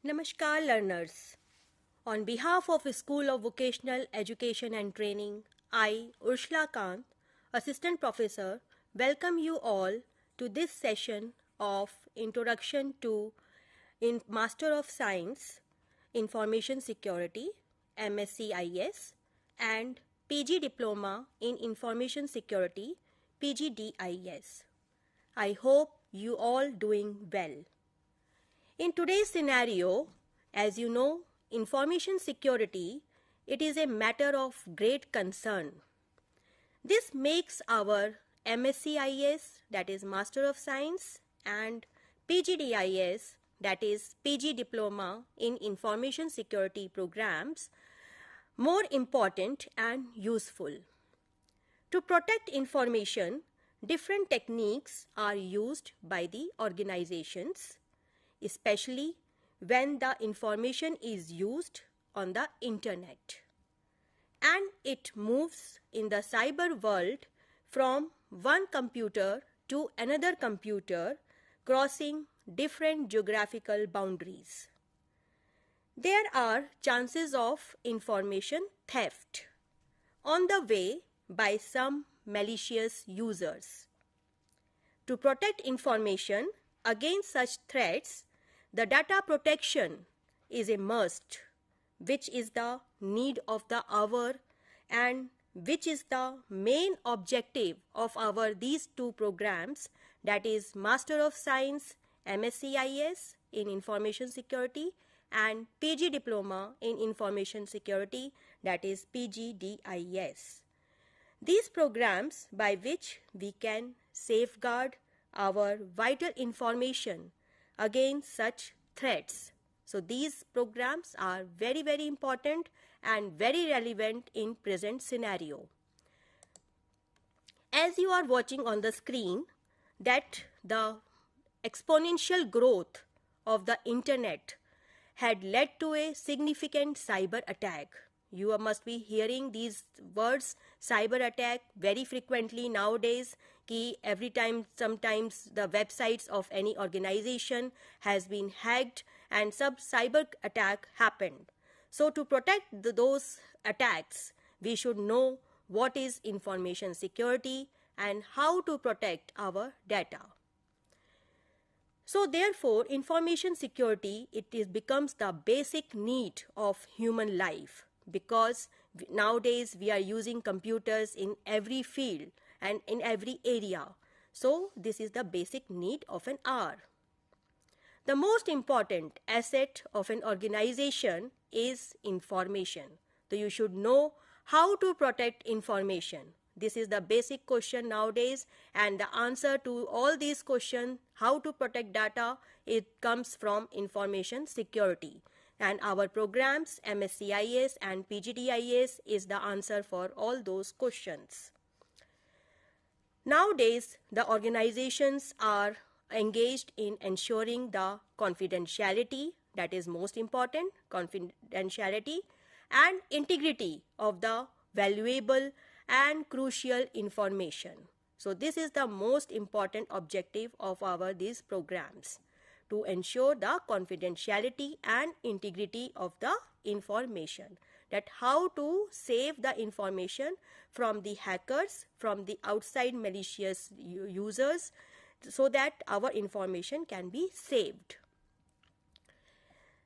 Namaskar learners. On behalf of School of Vocational Education and Training, I, Urshla Kant, Assistant Professor, welcome you all to this session of Introduction to Master of Science, Information Security, MSCIS, and PG Diploma in Information Security, PGDIS. I hope you all doing well. In today's scenario, as you know, information security, it is a matter of great concern. This makes our MSCIS, that is Master of Science, and PGDIS, that is PG Diploma in Information Security programs, more important and useful. To protect information, different techniques are used by the organizations, especially when the information is used on the internet and it moves in the cyber world from one computer to another computer, crossing different geographical boundaries. There are chances of information theft on the way by some malicious users. To protect information against such threats, the data protection is a must, which is the need of the hour and which is the main objective of our these two programs, that is Master of Science MSCIS in Information Security and PG Diploma in Information Security, that is PGDIS. These programs by which we can safeguard our vital information against such threats. So these programs are very, very important and very relevant in present scenario. As you are watching on the screen, that the exponential growth of the internet had led to a significant cyber attack. You must be hearing these words, cyber attack, very frequently nowadays. Ki every time, sometimes the websites of any organization has been hacked and some cyber attack happened. So to protect those attacks, we should know what is information security and how to protect our data. So therefore, information security, becomes the basic need of human life, because nowadays we are using computers in every field and in every area. So this is the basic need of an hour. The most important asset of an organization is information. So you should know how to protect information. This is the basic question nowadays, and the answer to all these questions, how to protect data, it comes from information security. And our programs MSCIS and PGDIS is the answer for all those questions. Nowadays, the organizations are engaged in ensuring the confidentiality, that is most important, confidentiality and integrity of the valuable and crucial information. So this is the most important objective of these programs, to ensure the confidentiality and integrity of the information, that how to save the information from the hackers, from the outside malicious users, so that our information can be saved.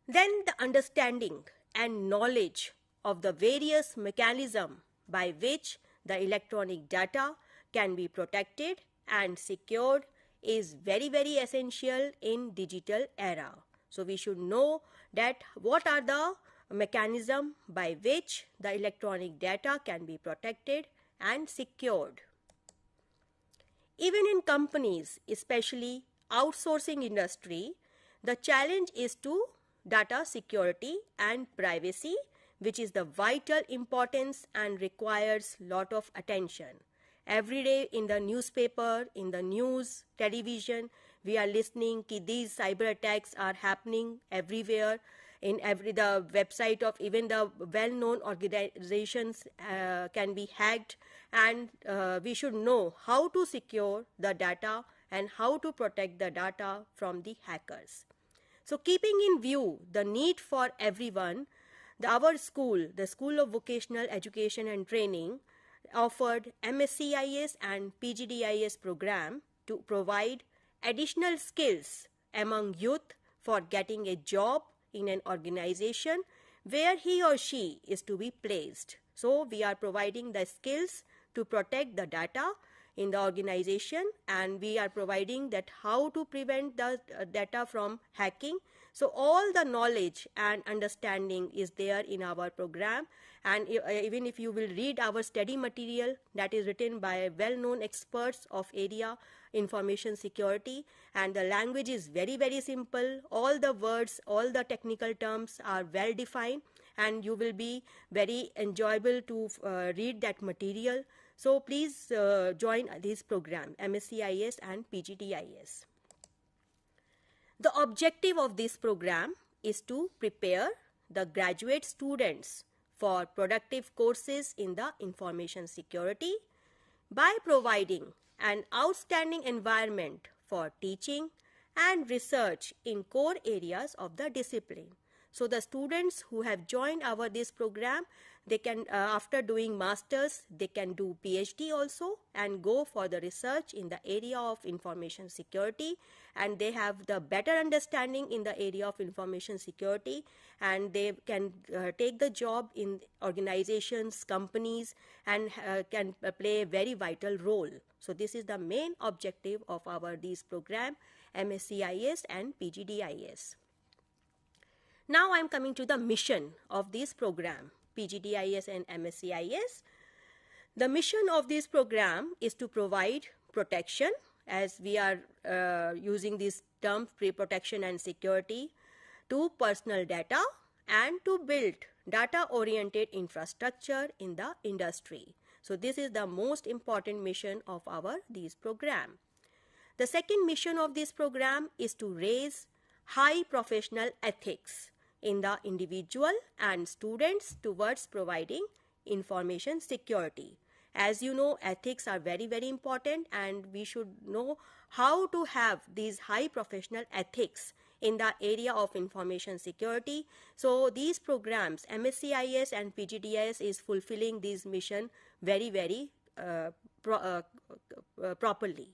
Then the understanding and knowledge of the various mechanisms by which the electronic data can be protected and secured is very, very essential in digital era. So we should know that what are the mechanisms by which the electronic data can be protected and secured. Even in companies, especially outsourcing industry, the challenge is to data security and privacy, which is the vital importance and requires lot of attention. Every day in the newspaper, in the news, television, we are listening that these cyber attacks are happening everywhere. In the website of even the well-known organizations can be hacked, and we should know how to secure the data and how to protect the data from the hackers. So keeping in view the need for everyone, our school, the School of Vocational Education and Training, offered MSCIS and PGDIS program to provide additional skills among youth for getting a job in an organization where he or she is to be placed. So we are providing the skills to protect the data in the organization, and we are providing that how to prevent the data from hacking. So all the knowledge and understanding is there in our program, and even if you will read our study material that is written by well-known experts of area information security, and the language is very, very simple. All the words, all the technical terms are well defined, and you will be very enjoyable to read that material. So please join this program, MSCIS and PGDIS. The objective of this program is to prepare the graduate students for productive courses in the information security by providing an outstanding environment for teaching and research in core areas of the discipline. So the students who have joined this program, they can after doing masters, they can do PhD also and go for the research in the area of information security, and they have the better understanding in the area of information security, and they can take the job in organizations, companies, and can play a very vital role. So this is the main objective of this program, MSCIS and PGDIS. Now I am coming to the mission of this program, PGDIS and MSCIS. The mission of this program is to provide protection, as we are using this term, protection and security, to personal data, and to build data-oriented infrastructure in the industry. So this is the most important mission of this program. The second mission of this program is to raise high professional ethics in the individual and students towards providing information security. As you know, ethics are very, very important, and we should know how to have these high professional ethics in the area of information security. So these programs, MSCIS and PGDIS, is fulfilling this mission very, very properly.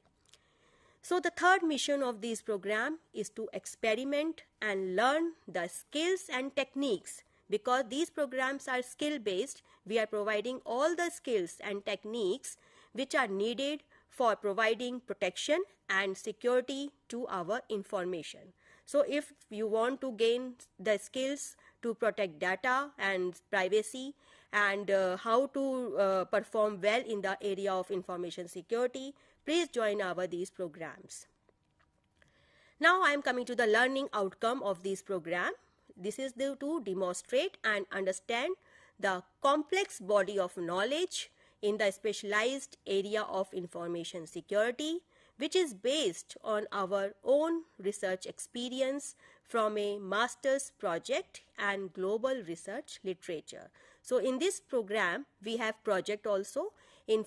So the third mission of this program is to experiment and learn the skills and techniques. Because these programs are skill based, we are providing all the skills and techniques which are needed for providing protection and security to our information. So if you want to gain the skills to protect data and privacy, and how to perform well in the area of information security, please join these programs. Now I am coming to the learning outcome of this program. This is to demonstrate and understand the complex body of knowledge in the specialized area of information security, which is based on our own research experience from a master's project and global research literature. So in this program, we have project also. In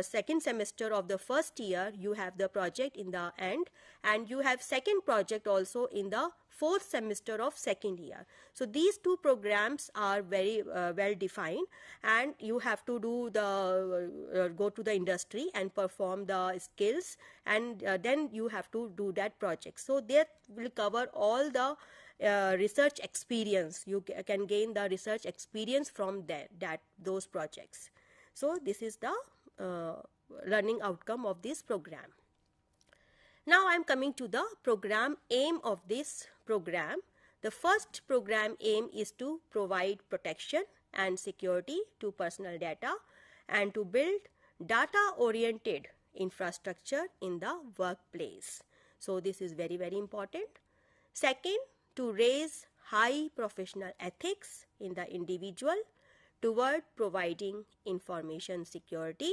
second semester of the first year, you have the project in the end, and you have second project also in the fourth semester of second year. So these two programs are very well defined, and you have to do go to the industry and perform the skills, and then you have to do that project. So that will cover all the research experience. You can gain the research experience from those projects. So this is the learning outcome of this program. Now I am coming to the program aim of this program. The first program aim is to provide protection and security to personal data and to build data-oriented infrastructure in the workplace. So this is very, very important. Second, to raise high professional ethics in the individual toward providing information security.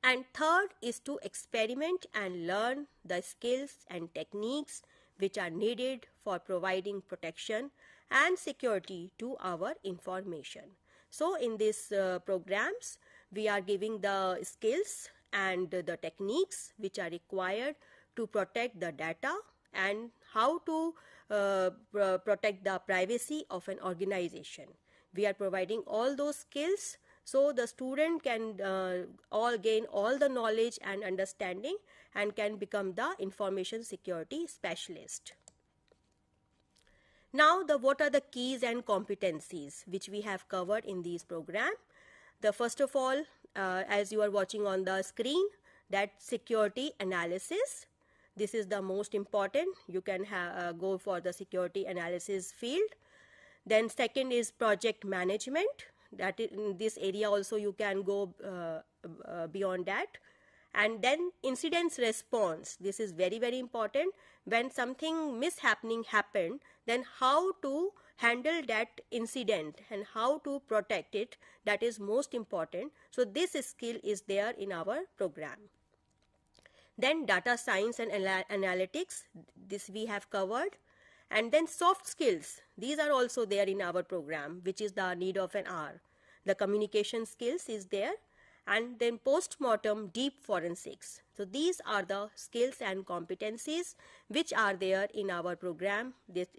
And third is to experiment and learn the skills and techniques which are needed for providing protection and security to our information. So in these programs, we are giving the skills and the techniques which are required to protect the data and how to protect the privacy of an organization. We are providing all those skills so the student can all gain all the knowledge and understanding and can become the information security specialist. Now, what are the keys and competencies which we have covered in this program? The first of all, as you are watching on the screen, that security analysis. This is the most important. You can go for the security analysis field. Then second is project management. That in this area also you can go beyond that. And then incidents response. This is very, very important. When something mishappening happened, then how to handle that incident and how to protect it, that is most important. So this skill is there in our program. Then data science and analytics, this we have covered. And then soft skills, these are also there in our program, which is the need of an hour. The communication skills is there. And then post-mortem deep forensics. So these are the skills and competencies which are there in our program, this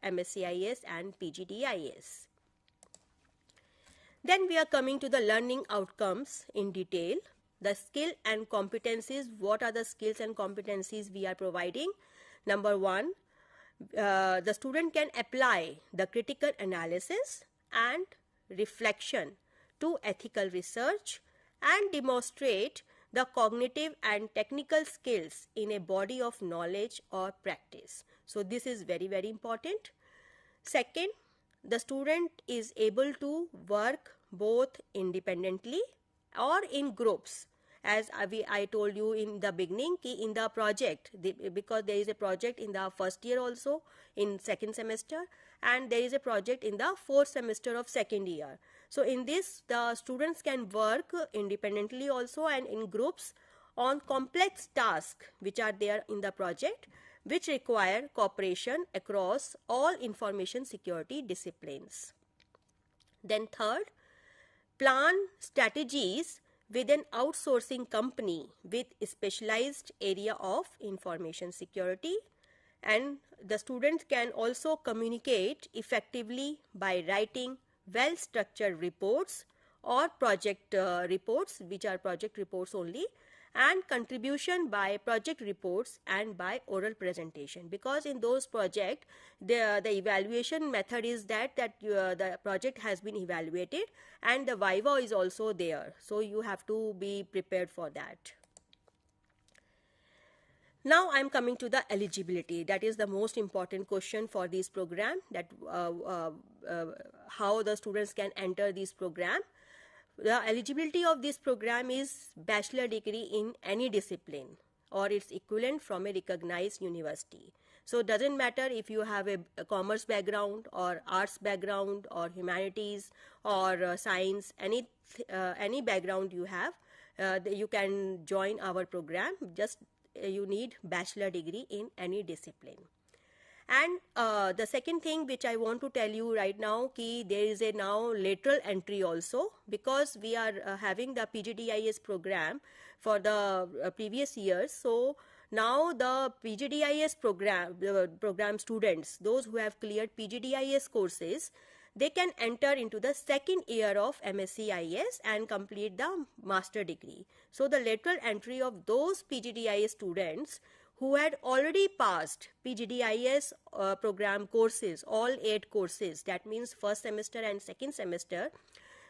MSCIS and PGDIS. Then we are coming to the learning outcomes in detail. The skill and competencies, what are the skills and competencies we are providing? Number one, the student can apply the critical analysis and reflection to ethical research and demonstrate the cognitive and technical skills in a body of knowledge or practice. So this is very, very important. Second, the student is able to work both independently or in groups. As I told you in the beginning, in the project, because there is a project in the first year also, in second semester, and there is a project in the fourth semester of second year. So in this, the students can work independently also and in groups on complex tasks which are there in the project, which require cooperation across all information security disciplines. Then third, plan strategies with an outsourcing company with a specialized area of information security, and the students can also communicate effectively by writing well-structured reports or project reports, which are project reports only, and contribution by project reports and by oral presentation, because in those projects the evaluation method is that the project has been evaluated and the viva is also there, so you have to be prepared for that. Now I am coming to the eligibility. That is the most important question for this program, that how the students can enter this program. The eligibility of this program is bachelor degree in any discipline or its equivalent from a recognized university. So it doesn't matter if you have a commerce background or arts background or humanities or science, any background you have, you can join our program. Just you need bachelor degree in any discipline. And the second thing which I want to tell you right now, there is a now lateral entry also, because we are having the PGDIS program for the previous years. So now the PGDIS program students, those who have cleared PGDIS courses, they can enter into the second year of MSCIS and complete the master degree. So the lateral entry of those PGDIS students who had already passed PGDIS program courses, all 8 courses, that means first semester and second semester,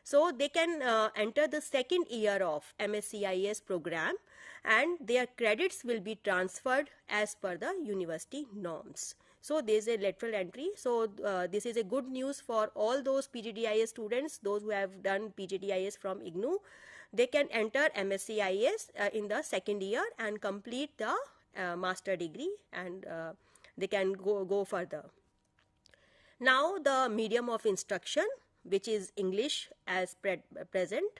so they can enter the second year of MSCIS program and their credits will be transferred as per the university norms. So there is a lateral entry. So this is a good news for all those PGDIS students, those who have done PGDIS from IGNOU. They can enter MSCIS in the second year and complete the master degree, and they can go further. Now the medium of instruction, which is English as present.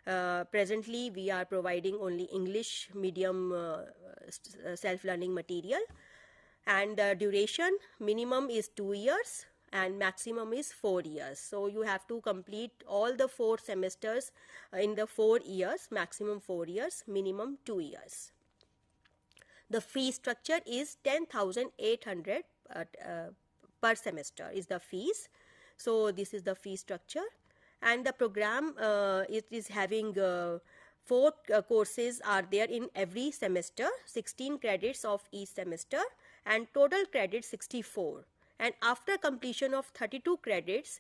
Presently we are providing only English medium self-learning material, and the duration minimum is 2 years and maximum is 4 years. So you have to complete all the 4 semesters in the 4 years, maximum 4 years, minimum 2 years. The fee structure is 10,800 per semester is the fees. So this is the fee structure, and the program it is having 4 courses are there in every semester, 16 credits of each semester, and total credits 64. And after completion of 32 credits,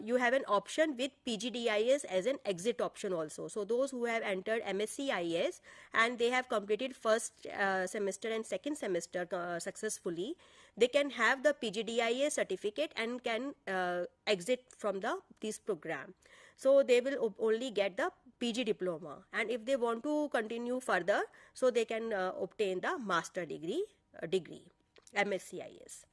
you have an option with PGDIS as an exit option also. So those who have entered MSCIS and they have completed first semester and second semester successfully, they can have the PGDIS certificate and can exit from this program. So they will only get the PG diploma, and if they want to continue further, so they can obtain the master degree MSCIS.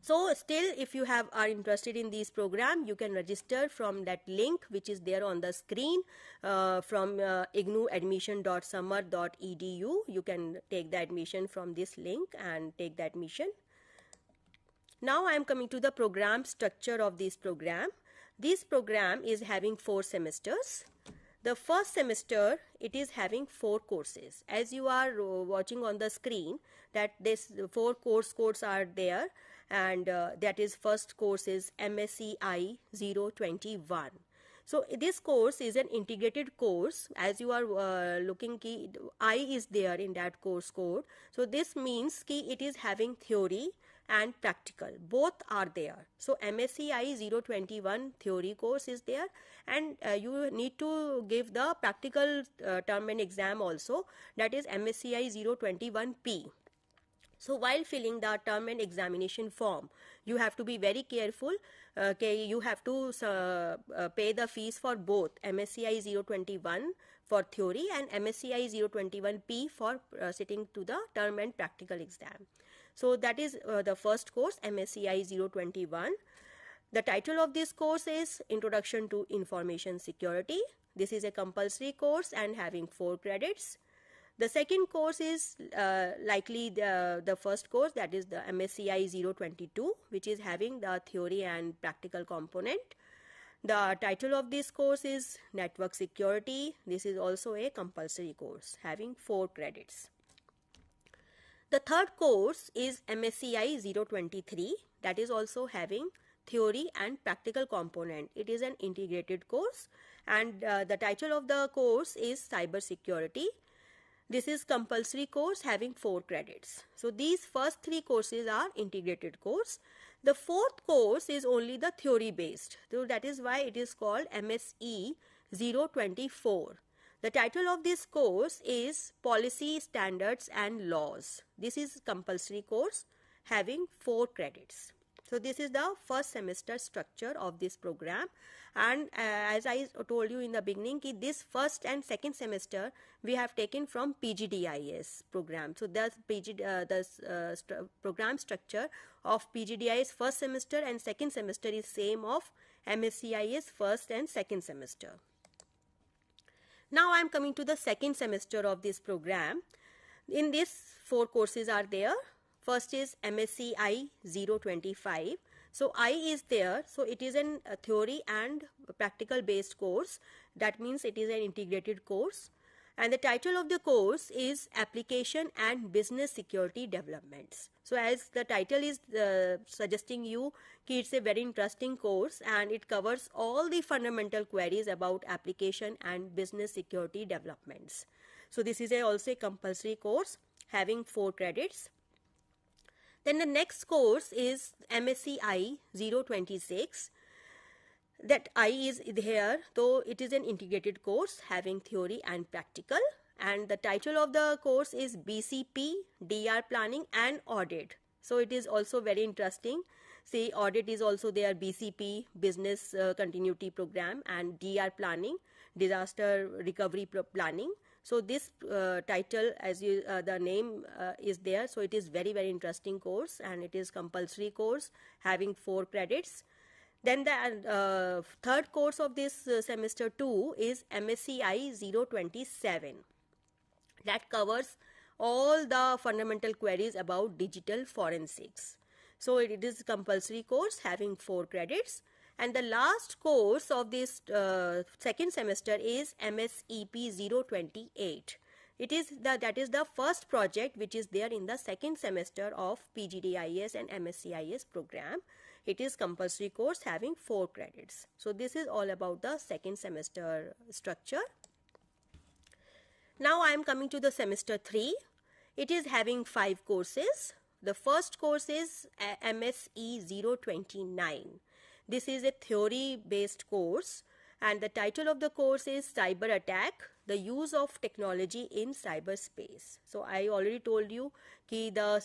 So still, if you are interested in this program, you can register from that link which is there on the screen from ignou.admission.summer.edu. You can take the admission from this link and take the admission. Now I am coming to the program structure of this program. This program is having 4 semesters. The first semester, it is having 4 courses. As you are watching on the screen, that this 4 codes are there, and that is first course is MSCI 021. So this course is an integrated course. As you are looking, I is there in that course code. So this means it is having theory and practical, both are there. So MSCI 021 theory course is there, and you need to give the practical term and exam also, that is MSCI 021P. So while filling the term and examination form, you have to be very careful. You have to pay the fees for both MSCI 021 for theory and MSCI 021P for sitting to the term and practical exam. So that is the first course, MSCI 021. The title of this course is Introduction to Information Security. This is a compulsory course and having 4 credits. The second course is likely the first course, that is the MSCI 022, which is having the theory and practical component. The title of this course is Network Security. This is also a compulsory course having 4 credits. The third course is MSCI 023, that is also having theory and practical component. It is an integrated course, and the title of the course is Cyber Security. This is compulsory course having 4 credits. So these first 3 courses are integrated course. The fourth course is only the theory based. So that is why it is called MSE 024. The title of this course is Policy, Standards and Laws. This is compulsory course having 4 credits. So this is the first semester structure of this program, and as I told you in the beginning, this first and second semester we have taken from PGDIS program. So the program structure of PGDIS first semester and second semester is same of MSCIS first and second semester. Now I am coming to the second semester of this program. In this 4 courses are there. First is MSCI 025. So I is there. So it is a theory and practical based course. That means it is an integrated course. And the title of the course is Application and Business Security Developments. So as the title is suggesting you, it's a very interesting course and it covers all the fundamental queries about application and business security developments. So this is also a compulsory course having 4 credits. Then the next course is MSCI 026. That I is here, though it is an integrated course having theory and practical, and the title of the course is BCP, DR Planning and Audit. So it is also very interesting. See, audit is also there, BCP, Business Continuity Program, and DR Planning, Disaster Recovery Planning. So this title, as you the name is there, so it is very interesting course and it is compulsory course having 4 credits. Then the third course of this semester 2 is MSCI 027. That covers all the fundamental queries about digital forensics. So it is a compulsory course having 4 credits. And the last course of this second semester is MSEP 028. that is the first project which is there in the second semester of PGDIS and MSCIS program. It is compulsory course having 4 credits. So this is all about the second semester structure. Now I am coming to the semester 3. It is having 5 courses. The first course is MSE 029. This is a theory based course and the title of the course is Cyber Attack, the use of technology in cyberspace. So I already told you the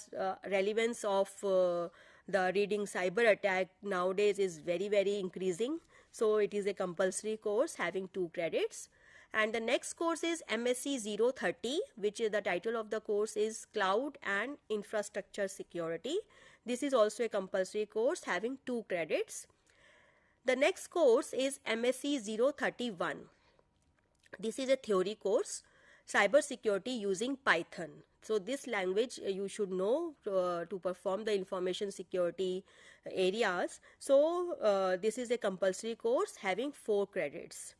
relevance of the reading cyber attack nowadays is very increasing. So it is a compulsory course having 2 credits. And the next course is MSc 030, which is the title of the course is Cloud and Infrastructure Security. This is also a compulsory course having 2 credits. The next course is MSc 031. This is a theory course, cyber security using Python. So this language you should know to perform the information security areas. So this is a compulsory course having 4 credits.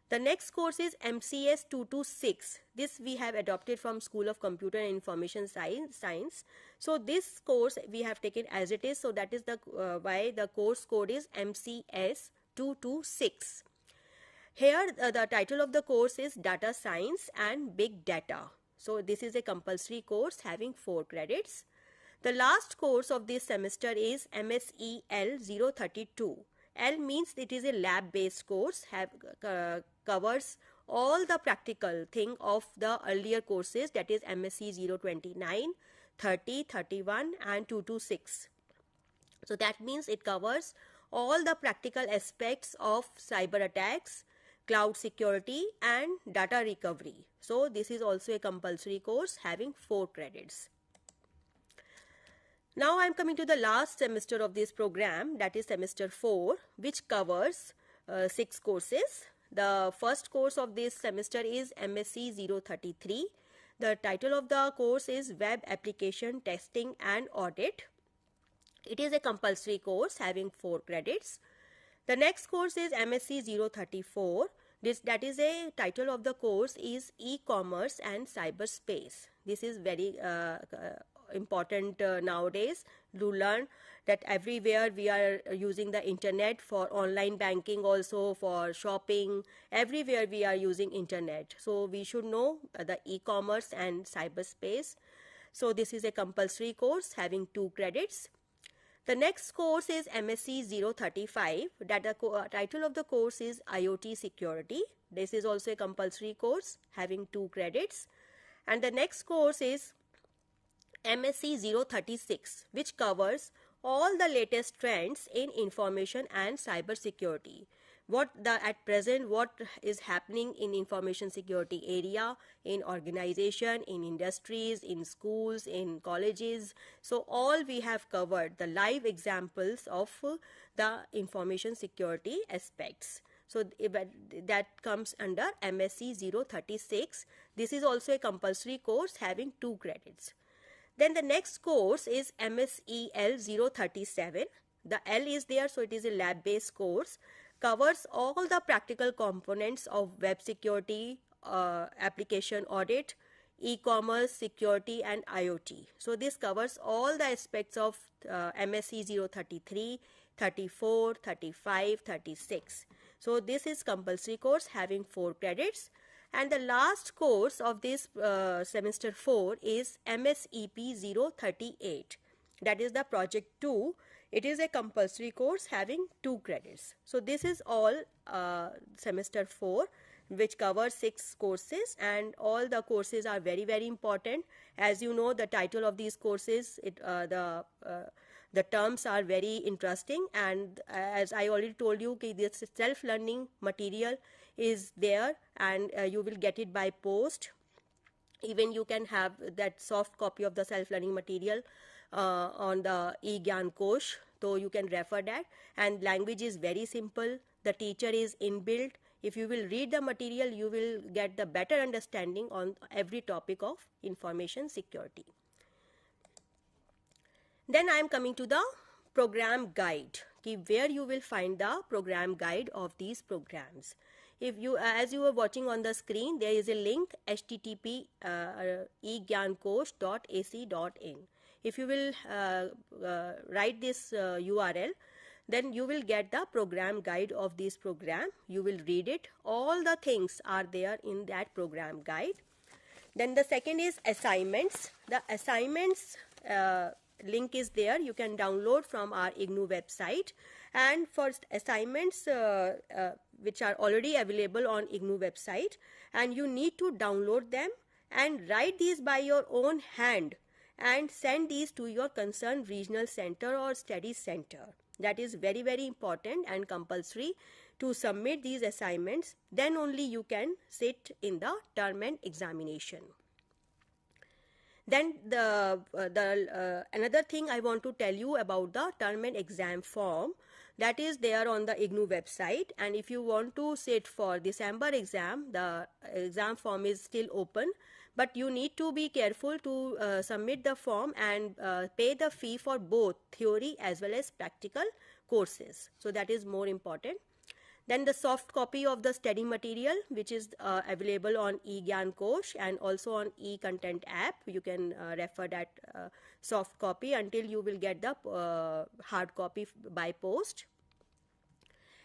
The next course is MCS 226. This we have adopted from School of Computer and Information Science. So this course we have taken as it is. So that is the why the course code is MCS 226. Here the title of the course is Data Science and Big Data. So this is a compulsory course having 4 credits. The last course of this semester is MSEL 032. L means it is a lab based course, covers all the practical thing of the earlier courses, that is MSc 029, 30, 31 and 226. So that means it covers all the practical aspects of cyber attacks, cloud security and data recovery. So this is also a compulsory course having 4 credits. Now I am coming to the last semester of this program, that is semester 4, which covers 6 courses. The first course of this semester is MSc 033. The title of the course is Web Application Testing and Audit. It is a compulsory course having 4 credits. The next course is MSc 034. That is a title of the course is E-commerce and Cyberspace. This is very important nowadays to learn that everywhere we are using the internet for online banking, also for shopping, everywhere we are using internet. So we should know the e-commerce and cyberspace. So this is a compulsory course having 2 credits. The next course is MSc 035. That the title of the course is IoT Security. This is also a compulsory course having 2 credits. And the next course is MSc 036, which covers all the latest trends in information and cyber security. At present what is happening in information security area, in organization, in industries, in schools, in colleges. So all we have covered the live examples of the information security aspects. So that comes under MSc 036. This is also a compulsory course having 2 credits. Then the next course is MSEL 037. The L is there, so it is a lab based course, covers all the practical components of web security, application audit, e-commerce, security and IoT. So this covers all the aspects of MSc 033, 34, 35, 36. So this is compulsory course having 4 credits. And the last course of this semester 4 is MSEP 038. That is the project 2. It is a compulsory course having 2 credits. So this is all semester 4, which covers 6 courses, and all the courses are very important. As you know, the title of these courses, the terms are very interesting, and as I already told you, this self-learning material is there, and you will get it by post. Even you can have that soft copy of the self-learning material on the eGyan Kosh, so you can refer that. And language is very simple. The teacher is inbuilt. If you will read the material, you will get the better understanding on every topic of information security. Then I am coming to the program guide, where you will find the program guide of these programs. If you, as you are watching on the screen, there is a link http egyankosh.ac.in. If you will write this URL, then you will get the program guide of this program. You will read it. All the things are there in that program guide. Then the second is assignments. The assignments link is there. You can download from our IGNOU website. And for assignments which are already available on IGNOU website, and you need to download them and write these by your own hand and send these to your concerned regional center or study center. That is very, very important and compulsory to submit these assignments. Then only you can sit in the term end examination. Then another thing I want to tell you about the term end exam form, that is there on the IGNOU website. And if you want to sit for December exam, the exam form is still open, but you need to be careful to submit the form and pay the fee for both theory as well as practical courses. So that is more important. Then the soft copy of the study material, which is available on eGyan Kosh and also on eContent app. You can refer that soft copy until you will get the hard copy by post.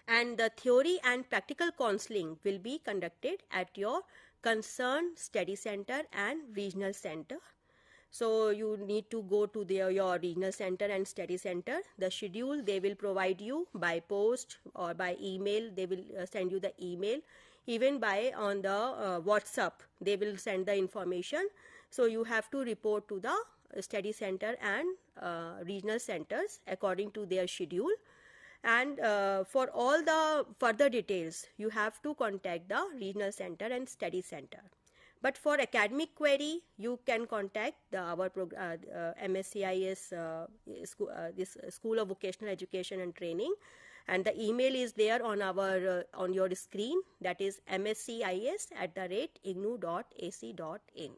And the theory and practical counseling will be conducted at your concerned study center and regional center. So you need to go to your regional center and study center. The schedule they will provide you by post or by email. They will send you the email. Even by on the WhatsApp, they will send the information. So you have to report to the study center and regional centers according to their schedule. And for all the further details, you have to contact the regional center and study center. But for academic query, you can contact our MSCIS, this School of Vocational Education and Training, and the email is there on our on your screen. That is mscis@ignou.ac.in.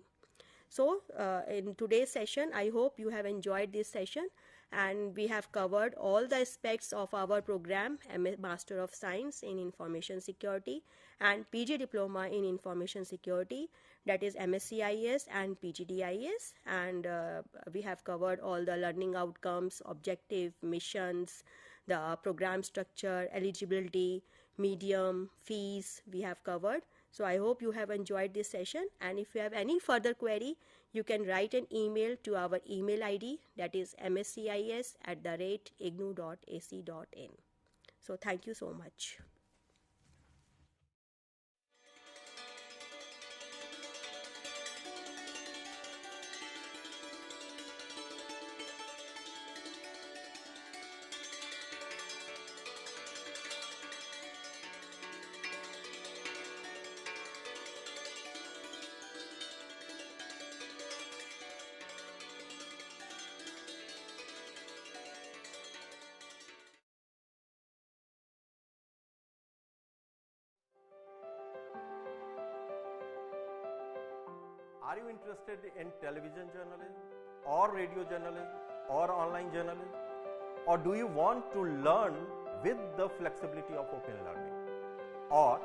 So in today's session, I hope you have enjoyed this session, and we have covered all the aspects of our program, Master of Science in Information Security and PG Diploma in Information Security, that is MSCIS and PGDIS, and we have covered all the learning outcomes, objective, missions, the program structure, eligibility, medium, fees, we have covered. So I hope you have enjoyed this session, and if you have any further query, you can write an email to our email ID, that is mscis@ignou.ac.in. So thank you so much. Are you interested in television journalism or radio journalism or online journalism? Or do you want to learn with the flexibility of open learning? Or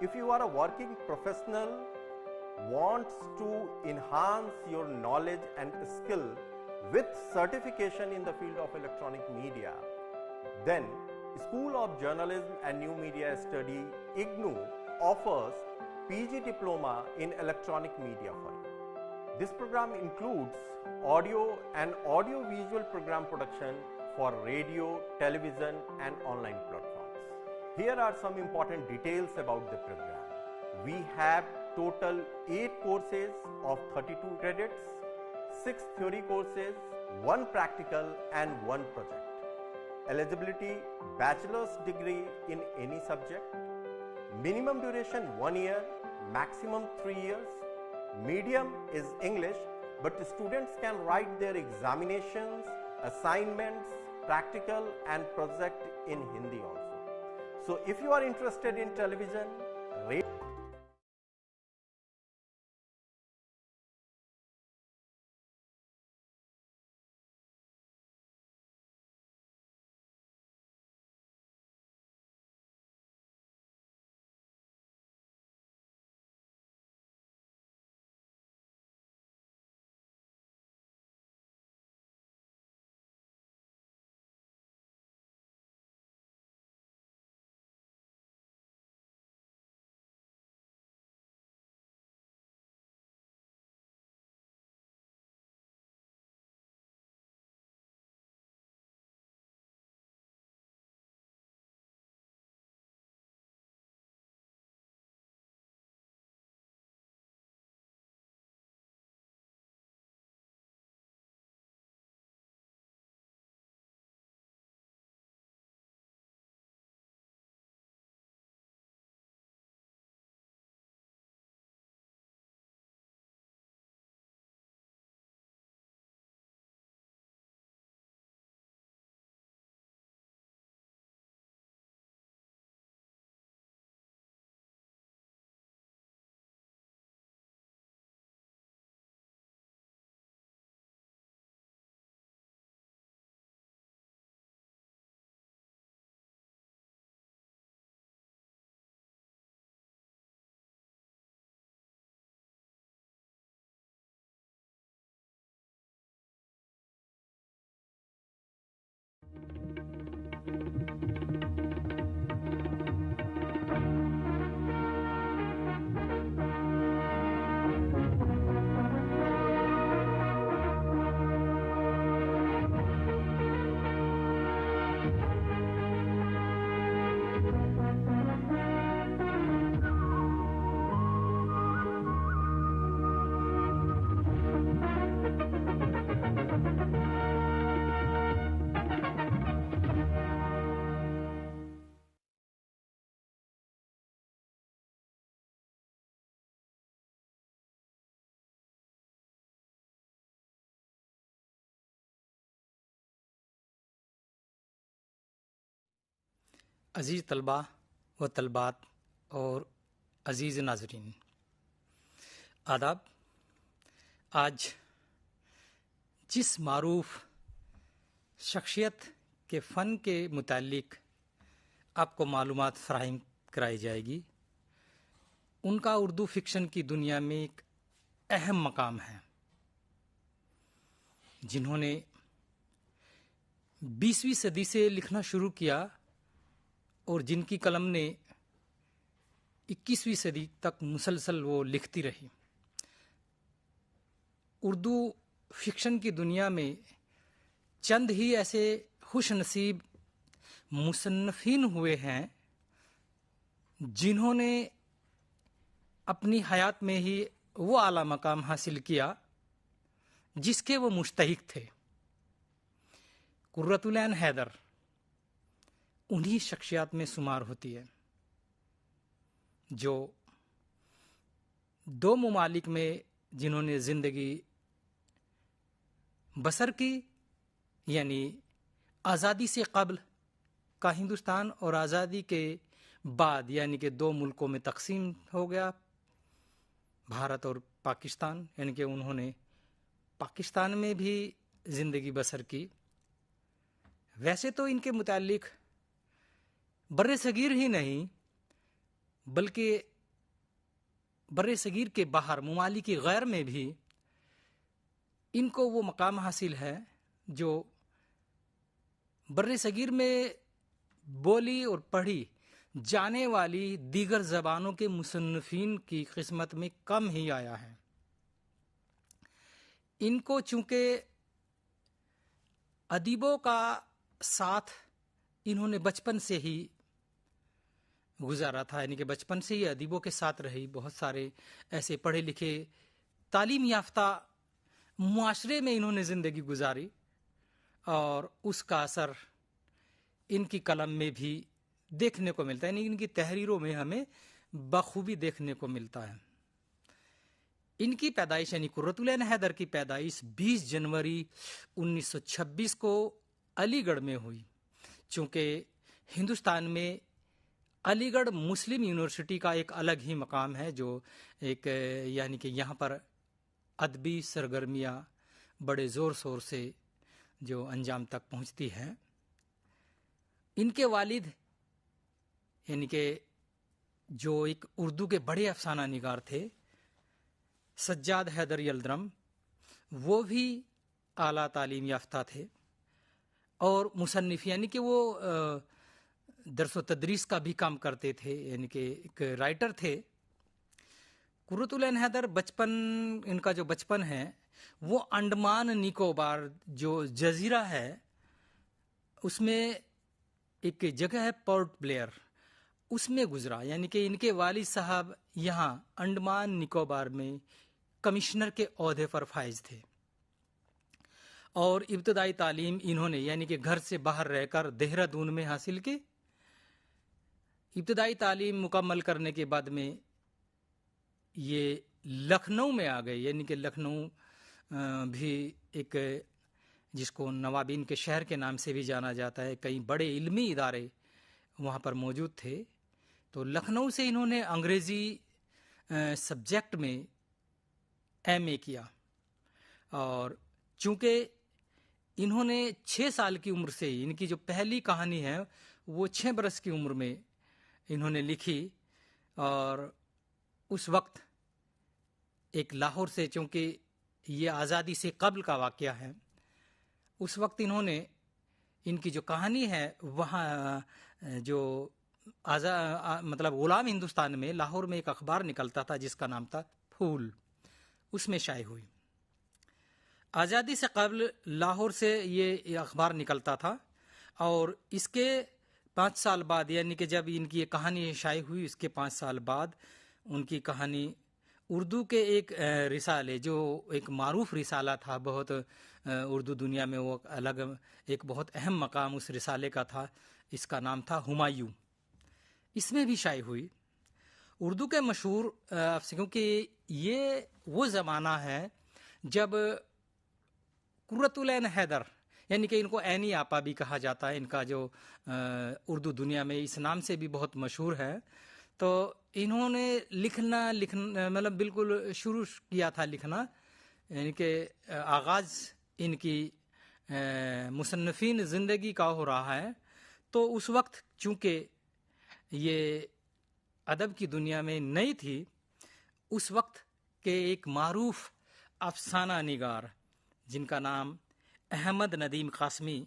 if you are a working professional, wants to enhance your knowledge and skill with certification in the field of electronic media, then School of Journalism and New Media Study IGNOU offers PG Diploma in Electronic Media for you. This program includes audio and audio-visual program production for radio, television and online platforms. Here are some important details about the program. We have total 8 courses of 32 credits, 6 theory courses, 1 practical and 1 project. Eligibility: bachelor's degree in any subject. Minimum duration 1 year, maximum 3 years. Medium is English, but students can write their examinations, assignments, practical and project in Hindi also. So if you are interested in television, radio, عزیز طلباء و طلبات اور عزیز ناظرین، آداب۔ آج جس معروف شخصیت کے فن کے متعلق آپ کو معلومات فراہم کرائی جائے گی، ان کا اردو فکشن کی دنیا میں ایک اہم مقام ہے، جنہوں نے 20ویں صدی سے لکھنا شروع کیا اور جن کی قلم نے 21ویں صدی تک مسلسل وہ لکھتی رہی۔ اردو فکشن کی دنیا میں چند ہی ایسے خوش نصیب مصنفین ہوئے ہیں جنہوں نے اپنی حیات میں ہی وہ اعلیٰ مقام حاصل کیا جس کے وہ مستحق تھے۔ قرۃ حیدر انہی شخصیات میں شمار ہوتی ہے جو 2 ممالک میں جنہوں نے زندگی بسر کی، یعنی آزادی سے قبل کا ہندوستان اور آزادی کے بعد یعنی کہ 2 ملکوں میں تقسیم ہو گیا، بھارت اور پاکستان، یعنی کہ انہوں نے پاکستان میں بھی زندگی بسر کی۔ ویسے تو ان کے متعلق بر صغیر ہی نہیں بلکہ بر صغیر کے باہر ممالک غیر میں بھی ان کو وہ مقام حاصل ہے جو بر صغیر میں بولی اور پڑھی جانے والی دیگر زبانوں کے مصنفین کی قسمت میں کم ہی آیا ہے۔ ان کو چونکہ ادیبوں کا ساتھ انہوں نے بچپن سے ہی گزارا تھا، یعنی کہ بچپن سے ہی ادیبوں کے ساتھ رہی، بہت سارے ایسے پڑھے لکھے تعلیم یافتہ معاشرے میں انہوں نے زندگی گزاری اور اس کا اثر ان کی قلم میں بھی دیکھنے کو ملتا ہے، یعنی ان کی تحریروں میں ہمیں بخوبی دیکھنے کو ملتا ہے۔ ان کی پیدائش یعنی قرۃ حیدر کی پیدائش 20 جنوری 1926 کو علی گڑھ میں ہوئی۔ چونکہ ہندوستان میں علی گڑھ مسلم یونیورسٹی کا ایک الگ ہی مقام ہے، جو ایک یعنی کہ یہاں پر ادبی سرگرمیاں بڑے زور شور سے جو انجام تک پہنچتی ہیں۔ ان کے والد یعنی کہ جو ایک اردو کے بڑے افسانہ نگار تھے، سجاد حیدر یلدرم، وہ بھی اعلیٰ تعلیم یافتہ تھے اور مصنف یعنی کہ وہ درس و تدریس کا بھی کام کرتے تھے، یعنی کہ ایک رائٹر تھے۔ قرۃ حیدر ان کا جو بچپن ہے وہ انڈمان نکوبار جو جزیرہ ہے اس میں ایک جگہ ہے پورٹ بلیئر، اس میں گزرا، یعنی کہ ان کے والد صاحب یہاں انڈمان نکوبار میں کمشنر کے عہدے پر فائز تھے اور ابتدائی تعلیم انہوں نے یعنی کہ گھر سے باہر رہ کر دہرادون میں حاصل کی۔ ابتدائی تعلیم مکمل کرنے کے بعد میں یہ لکھنؤ میں آ گئے، یعنی کہ لکھنؤ بھی ایک جس کو نوابین کے شہر کے نام سے بھی جانا جاتا ہے، کئی بڑے علمی ادارے وہاں پر موجود تھے۔ تو لکھنؤ سے انہوں نے انگریزی سبجیکٹ میں ایم اے کیا اور چونکہ انہوں نے 6 سال کی عمر سے ان کی جو پہلی کہانی ہے وہ 6 برس کی عمر میں انہوں نے لکھی اور اس وقت ایک لاہور سے، چونکہ یہ آزادی سے قبل کا واقعہ ہے، اس وقت انہوں نے ان کی جو کہانی ہے وہاں جو مطلب غلام ہندوستان میں لاہور میں ایک اخبار نکلتا تھا جس کا نام تھا پھول، اس میں شائع ہوئی۔ آزادی سے قبل لاہور سے یہ اخبار نکلتا تھا اور اس کے 5 سال بعد یعنی کہ جب ان کی یہ کہانی شائع ہوئی اس کے 5 سال بعد ان کی کہانی اردو کے ایک رسالے جو ایک معروف رسالہ تھا، بہت اردو دنیا میں وہ الگ ایک بہت اہم مقام اس رسالے کا تھا، اس کا نام تھا ہمایوں، اس میں بھی شائع ہوئی۔ اردو کے مشہور کیونکہ یہ وہ زمانہ ہے جب قرۃ حیدر یعنی کہ ان کو عینی آپا بھی کہا جاتا ہے. ان کا جو اردو دنیا میں اس نام سے بھی بہت مشہور ہے. تو انہوں نے لکھنا مطلب بالکل شروع کیا تھا لکھنا، یعنی کہ آغاز ان کی مصنفین زندگی کا ہو رہا ہے. تو اس وقت چونکہ یہ ادب کی دنیا میں نئی تھی، اس وقت کے ایک معروف افسانہ نگار جن کا نام احمد ندیم قاسمی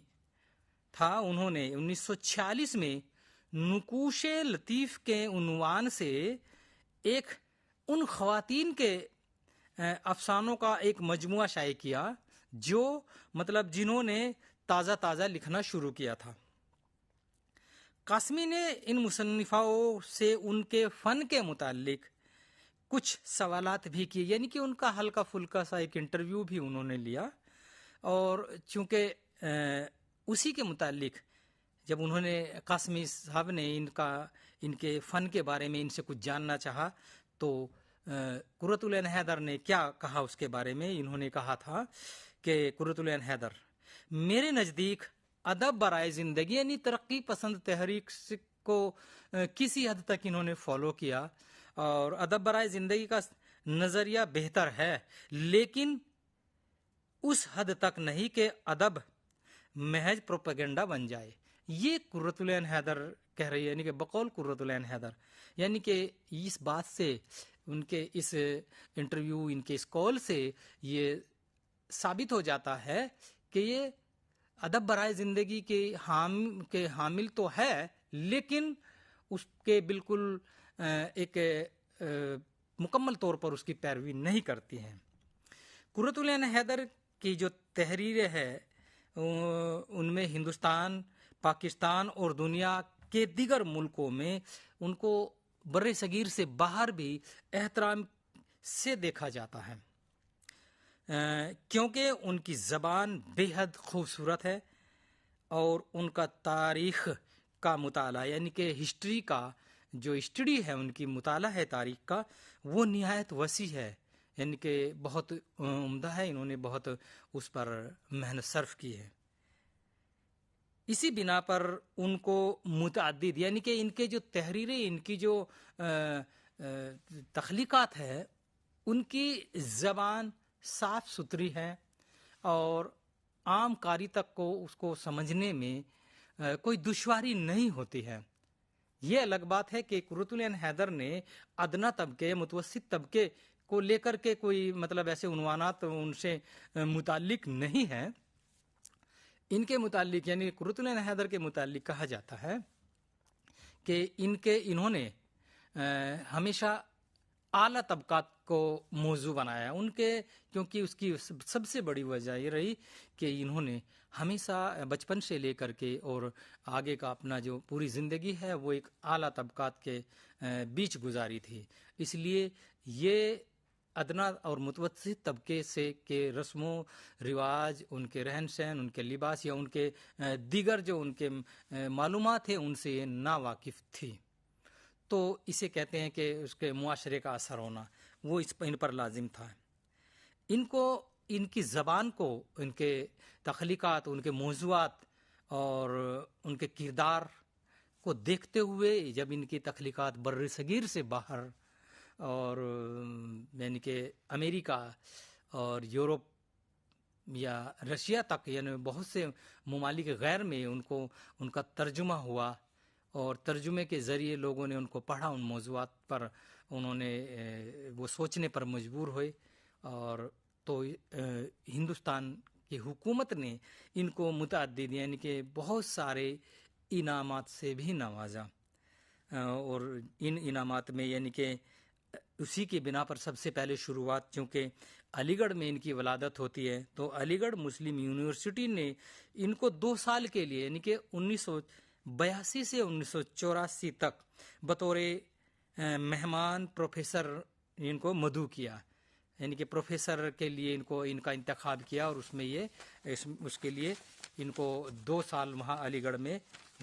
تھا، انہوں نے 1946 میں نقوش لطیف کے عنوان سے ایک ان خواتین کے افسانوں کا ایک مجموعہ شائع کیا جو مطلب جنہوں نے تازہ لکھنا شروع کیا تھا. قاسمی نے ان مصنفاؤں سے ان کے فن کے متعلق کچھ سوالات بھی کیے، یعنی کہ ان کا ہلکا پھلکا سا ایک انٹرویو بھی انہوں نے لیا. اور چونکہ اسی کے متعلق جب انہوں نے قاسمی صاحب نے ان کے فن کے بارے میں ان سے کچھ جاننا چاہا تو قرۃ حیدر نے کیا کہا اس کے بارے میں. انہوں نے کہا تھا کہ قرۃ حیدر میرے نزدیک ادب برائے زندگی یعنی ترقی پسند تحریک کو کسی حد تک انہوں نے فالو کیا، اور ادب برائے زندگی کا نظریہ بہتر ہے، لیکن اس حد تک نہیں کہ ادب محض پروپیگنڈا بن جائے. یہ قرۃ حیدر کہہ رہی ہے، یعنی کہ بقول قرۃ حیدر. یعنی کہ اس بات سے ان کے اس انٹرویو، ان کے اس کال سے یہ ثابت ہو جاتا ہے کہ یہ ادب برائے زندگی کے حامل تو ہے، لیکن اس کے بالکل ایک مکمل طور پر اس کی پیروی نہیں کرتی ہیں. قرۃ حیدر کی جو تحریریں ہے ان میں ہندوستان، پاکستان اور دنیا کے دیگر ملکوں میں ان کو بر صغیر سے باہر بھی احترام سے دیکھا جاتا ہے، کیونکہ ان کی زبان بے حد خوبصورت ہے اور ان کا تاریخ کا مطالعہ یعنی کہ ہسٹری کا جو اسٹڈی ہے، ان کی مطالعہ ہے تاریخ کا، وہ نہایت وسیع ہے، یعنی کہ بہت عمدہ ہے. انہوں نے بہت اس پر محنت صرف کی ہے. اسی بنا پر ان کو متعدد یعنی کہ ان کے جو تحریریں، ان کی جو تخلیقات ہے، ان کی زبان صاف ستھری ہے اور عام قاری تک کو اس کو سمجھنے میں کوئی دشواری نہیں ہوتی ہے. یہ الگ بات ہے کہ قرۃ حیدر نے ادنا طبقے، متوسط طبقے کو لے کر کے کوئی مطلب ایسے عنوانات ان سے متعلق نہیں ہیں. ان کے متعلق یعنی قرۃ حیدر کے متعلق کہا جاتا ہے کہ انہوں نے ہمیشہ اعلیٰ طبقات کو موضوع بنایا. کیونکہ اس کی سب سے بڑی وجہ یہ رہی کہ انہوں نے ہمیشہ بچپن سے لے کر کے اور آگے کا اپنا جو پوری زندگی ہے وہ ایک اعلیٰ طبقات کے بیچ گزاری تھی. اس لیے یہ ادنا اور متوسط طبقے سے کے رسم و رواج، ان کے رہن سہن، ان کے لباس یا ان کے دیگر جو ان کے معلومات ہیں ان سے یہ ناواقف تھی. تو اسے کہتے ہیں کہ اس کے معاشرے کا اثر ہونا وہ ان پر لازم تھا. ان کی زبان کو، ان کے تخلیقات، ان کے موضوعات اور ان کے کردار کو دیکھتے ہوئے جب ان کی تخلیقات بر صغیر سے باہر اور یعنی کہ امریکہ اور یورپ یا رشیا تک یعنی بہت سے ممالک غیر میں ان کا ترجمہ ہوا اور ترجمے کے ذریعے لوگوں نے ان کو پڑھا، ان موضوعات پر انہوں نے وہ سوچنے پر مجبور ہوئے. اور تو ہندوستان کی حکومت نے ان کو متعدد یعنی کہ بہت سارے انعامات سے بھی نوازا. اور ان انعامات میں یعنی کہ اسی کی بنا پر سب سے پہلے شروعات چونکہ علی گڑھ میں ان کی ولادت ہوتی ہے تو علی گڑھ مسلم یونیورسٹی نے ان کو 2 سال کے لیے یعنی کہ 1982 سے 1984 تک بطور مہمان پروفیسر ان کو مدعو کیا، یعنی کہ پروفیسر کے لیے ان کا انتخاب کیا اور اس کے لیے ان کو 2 سال وہاں علی گڑھ میں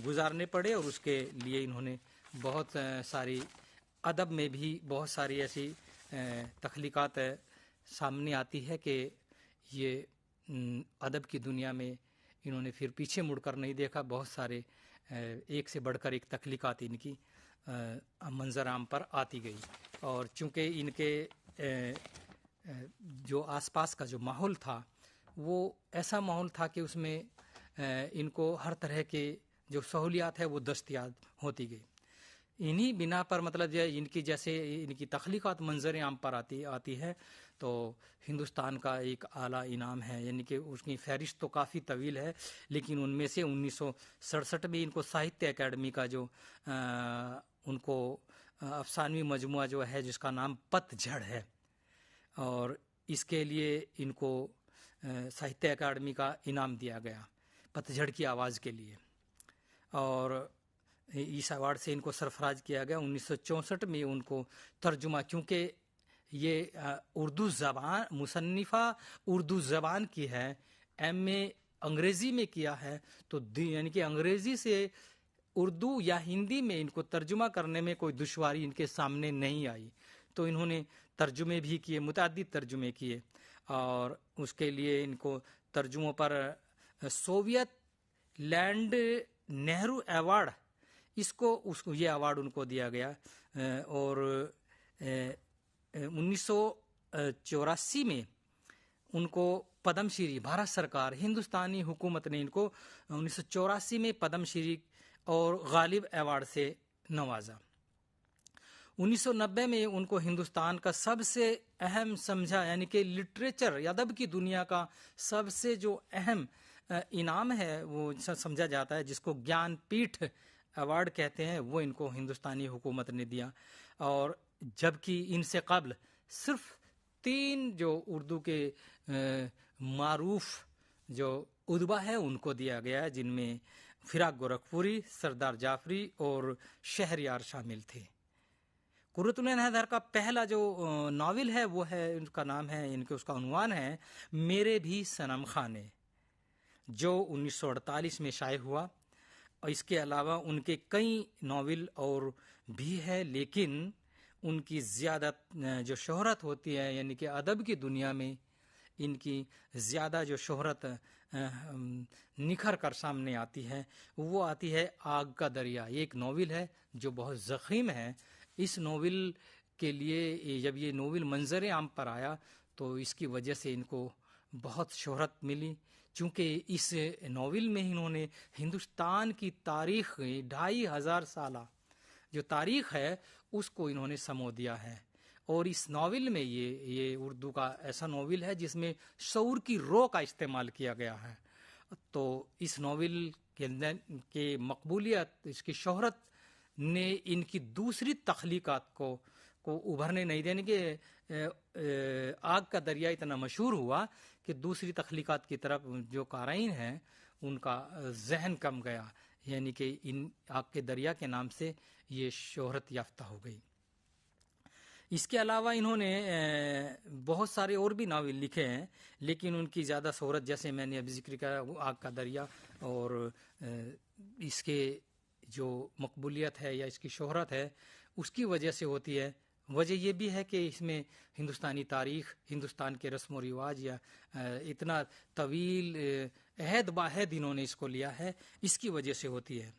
گزارنے پڑے. اور اس کے لیے انہوں نے بہت ساری ادب میں بھی بہت ساری ایسی تخلیقات سامنے آتی ہے کہ یہ ادب کی دنیا میں انہوں نے پھر پیچھے مڑ کر نہیں دیکھا. بہت سارے ایک سے بڑھ کر ایک تخلیقات ان کی منظر عام پر آتی گئی. اور چونکہ ان کے جو آس پاس کا جو ماحول تھا وہ ایسا ماحول تھا کہ اس میں ان کو ہر طرح کے جو سہولیات ہے وہ دستیاب ہوتی گئی. انہی بنا پر مطلب ان کی جیسے ان کی تخلیقات منظر عام پر آتی ہے تو ہندوستان کا ایک اعلیٰ انعام ہے. یعنی کہ اس کی فہرست تو کافی طویل ہے، لیکن ان میں سے 1967 میں ان کو ساہتیہ اکیڈمی کا جو ان کو افسانوی مجموعہ جو ہے جس کا نام پت جھڑ ہے، اور اس کے لیے ان کو ساہتیہ اکیڈمی کا انعام دیا گیا پت جھڑ کی آواز کے لیے، اور اس ایوارڈ سے ان کو سرفراز کیا گیا. 1964 میں ان کو ترجمہ، کیونکہ یہ اردو زبان مصنفہ اردو زبان کی ہے، MA انگریزی میں کیا ہے، تو یعنی کہ انگریزی سے اردو یا ہندی میں ان کو ترجمہ کرنے میں کوئی دشواری ان کے سامنے نہیں آئی. تو انہوں نے ترجمے بھی کیے، متعدد ترجمے کیے، اور اس کے لیے ان کو ترجموں پر سوویت لینڈ نہرو ایوارڈ یہ ایوارڈ ان کو دیا گیا. اور 1984 میں ان کو پدم شری، بھارت سرکار ہندوستانی حکومت نے ان کو 1984 میں پدم شری اور غالب ایوارڈ سے نوازا. 1990 میں ان کو ہندوستان کا سب سے اہم سمجھا، یعنی کہ لٹریچر یا ادب کی دنیا کا سب سے جو اہم انعام ہے وہ سمجھا جاتا ہے، جس کو گیان پیٹھ ایوارڈ کہتے ہیں، وہ ان کو ہندوستانی حکومت نے دیا. اور جبکہ ان سے قبل صرف 3 جو اردو کے معروف جو ادبا ہے ان کو دیا گیا، جن میں فراق گورکھپوری، سردار جعفری اور شہریار شامل تھے. قرۃ العین کا پہلا جو ناول ہے وہ ہے، ان کا نام ہے، ان کے اس کا عنوان ہے میرے بھی صنم خانے، جو 1948 میں شائع ہوا. اور اس کے علاوہ ان کے کئی ناول اور بھی ہے، لیکن ان کی زیادہ جو شہرت ہوتی ہے، یعنی کہ ادب کی دنیا میں ان کی زیادہ جو شہرت نکھر کر سامنے آتی ہے وہ آتی ہے آگ کا دریا. یہ ایک ناول ہے جو بہت ضخیم ہے. اس ناول کے لیے جب یہ ناول منظر عام پر آیا تو اس کی وجہ سے ان کو بہت شہرت ملی، چونکہ اس ناول میں انہوں نے ہندوستان کی تاریخ 2500 سالہ جو تاریخ ہے اس کو انہوں نے سمو دیا ہے. اور اس ناول میں یہ اردو کا ایسا ناول ہے جس میں شعور کی رو کا استعمال کیا گیا ہے. تو اس ناول کے مقبولیت، اس کی شہرت نے ان کی دوسری تخلیقات کو ابھرنے نہیں دینے کہ آگ کا دریا اتنا مشہور ہوا کہ دوسری تخلیقات کی طرف جو قارئین ہیں ان کا ذہن کم گیا، یعنی کہ ان آگ کے دریا کے نام سے یہ شہرت یافتہ ہو گئی. اس کے علاوہ انہوں نے بہت سارے اور بھی ناول لکھے ہیں، لیکن ان کی زیادہ شہرت جیسے میں نے ابھی ذکر کیا آگ کا دریا، اور اس کے جو مقبولیت ہے یا اس کی شہرت ہے اس کی وجہ سے ہوتی ہے. وجہ یہ بھی ہے کہ اس میں ہندوستانی تاریخ، ہندوستان کے رسم و رواج یا اتنا طویل عہد باہد انہوں نے اس کو لیا ہے، اس کی وجہ سے ہوتی ہے.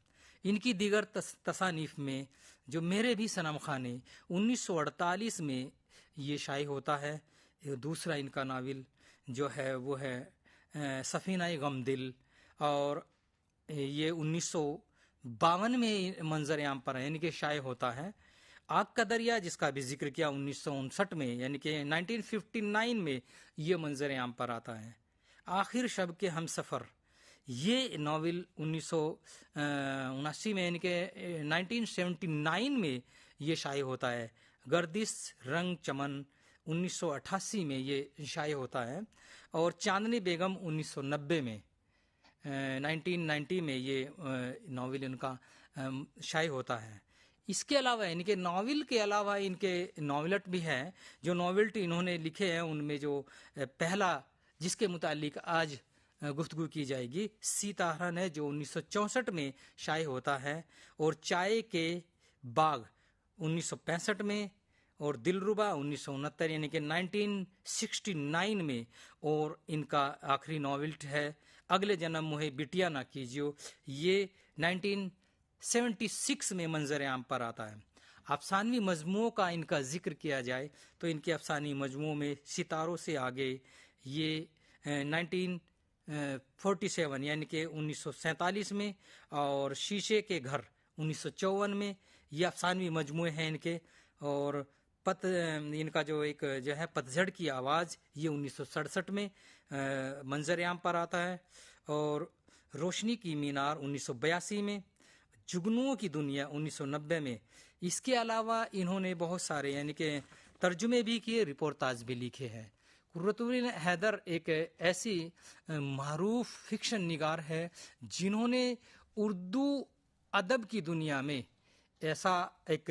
ان کی دیگر تصانیف میں جو میرے بھی صنم خانے 1948 میں یہ شائع ہوتا ہے. دوسرا ان کا ناول جو ہے وہ ہے سفینہ غم دل، اور یہ 1952 میں منظر عام پر ہے، یعنی کہ شائع ہوتا ہے. آگ کا دریا جس کا بھی ذکر کیا 1959 میں، یعنی کہ 1959 میں یہ منظر عام پر آتا ہے. آخر شب کے ہم سفر یہ ناول 1979 میں، یعنی کہ 1979 میں یہ شائع ہوتا ہے. گردش رنگ چمن 1988 میں یہ شائع ہوتا ہے، اور چاندنی بیگم 1990 میں 1990 میں یہ ناول ان کا شائع ہوتا ہے. اس کے علاوہ یعنی کہ ناول کے علاوہ ان کے ناولٹ بھی ہیں. جو ناولٹ انہوں نے لکھے ہیں ان میں جو پہلا جس کے متعلق آج گفتگو کی جائے گی سیتاہرن ہے، جو 1964 میں شائع ہوتا ہے، اور چائے کے باغ 1965 میں، اور دلربا 1969 یعنی کہ 1969 میں، اور ان کا آخری ناول ہے اگلے جنم مجھے بٹیا نہ کیجیو، یہ 1976 میں منظر عام پر آتا ہے۔ افسانوی مجموعوں کا ان کا ذکر کیا جائے تو ان کے افسانوی مجموعوں میں ستاروں سے آگے یہ 1947 یعنی کہ 1947 میں، اور شیشے کے گھر 1954 میں، یہ افسانوی مجموعے ہیں ان کے، اور ان کا جو ایک جو ہے پتجھڑ کی آواز یہ 1967 میں منظر عام پر آتا ہے، اور روشنی کی مینار 1982 میں، جگنوؤں کی دنیا 1990 میں۔ اس کے علاوہ انہوں نے بہت سارے یعنی کہ ترجمے بھی کیے، رپورتاج بھی لکھے ہیں۔ قرۃ حیدر ایک ایسی معروف فکشن نگار ہے جنہوں نے اردو ادب کی دنیا میں ایسا ایک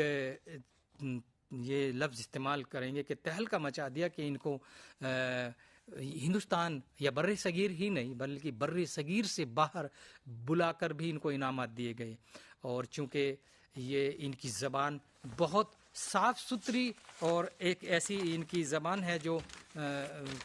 یہ لفظ استعمال کریں گے کہ تہلکہ مچا دیا کہ ان کو ہندوستان یا بر صغیر ہی نہیں بلکہ بر صغیر سے باہر بلا کر بھی ان کو انعامات دیے گئے۔ اور چونکہ یہ ان کی زبان بہت صاف ستھری اور ایک ایسی ان کی زبان ہے جو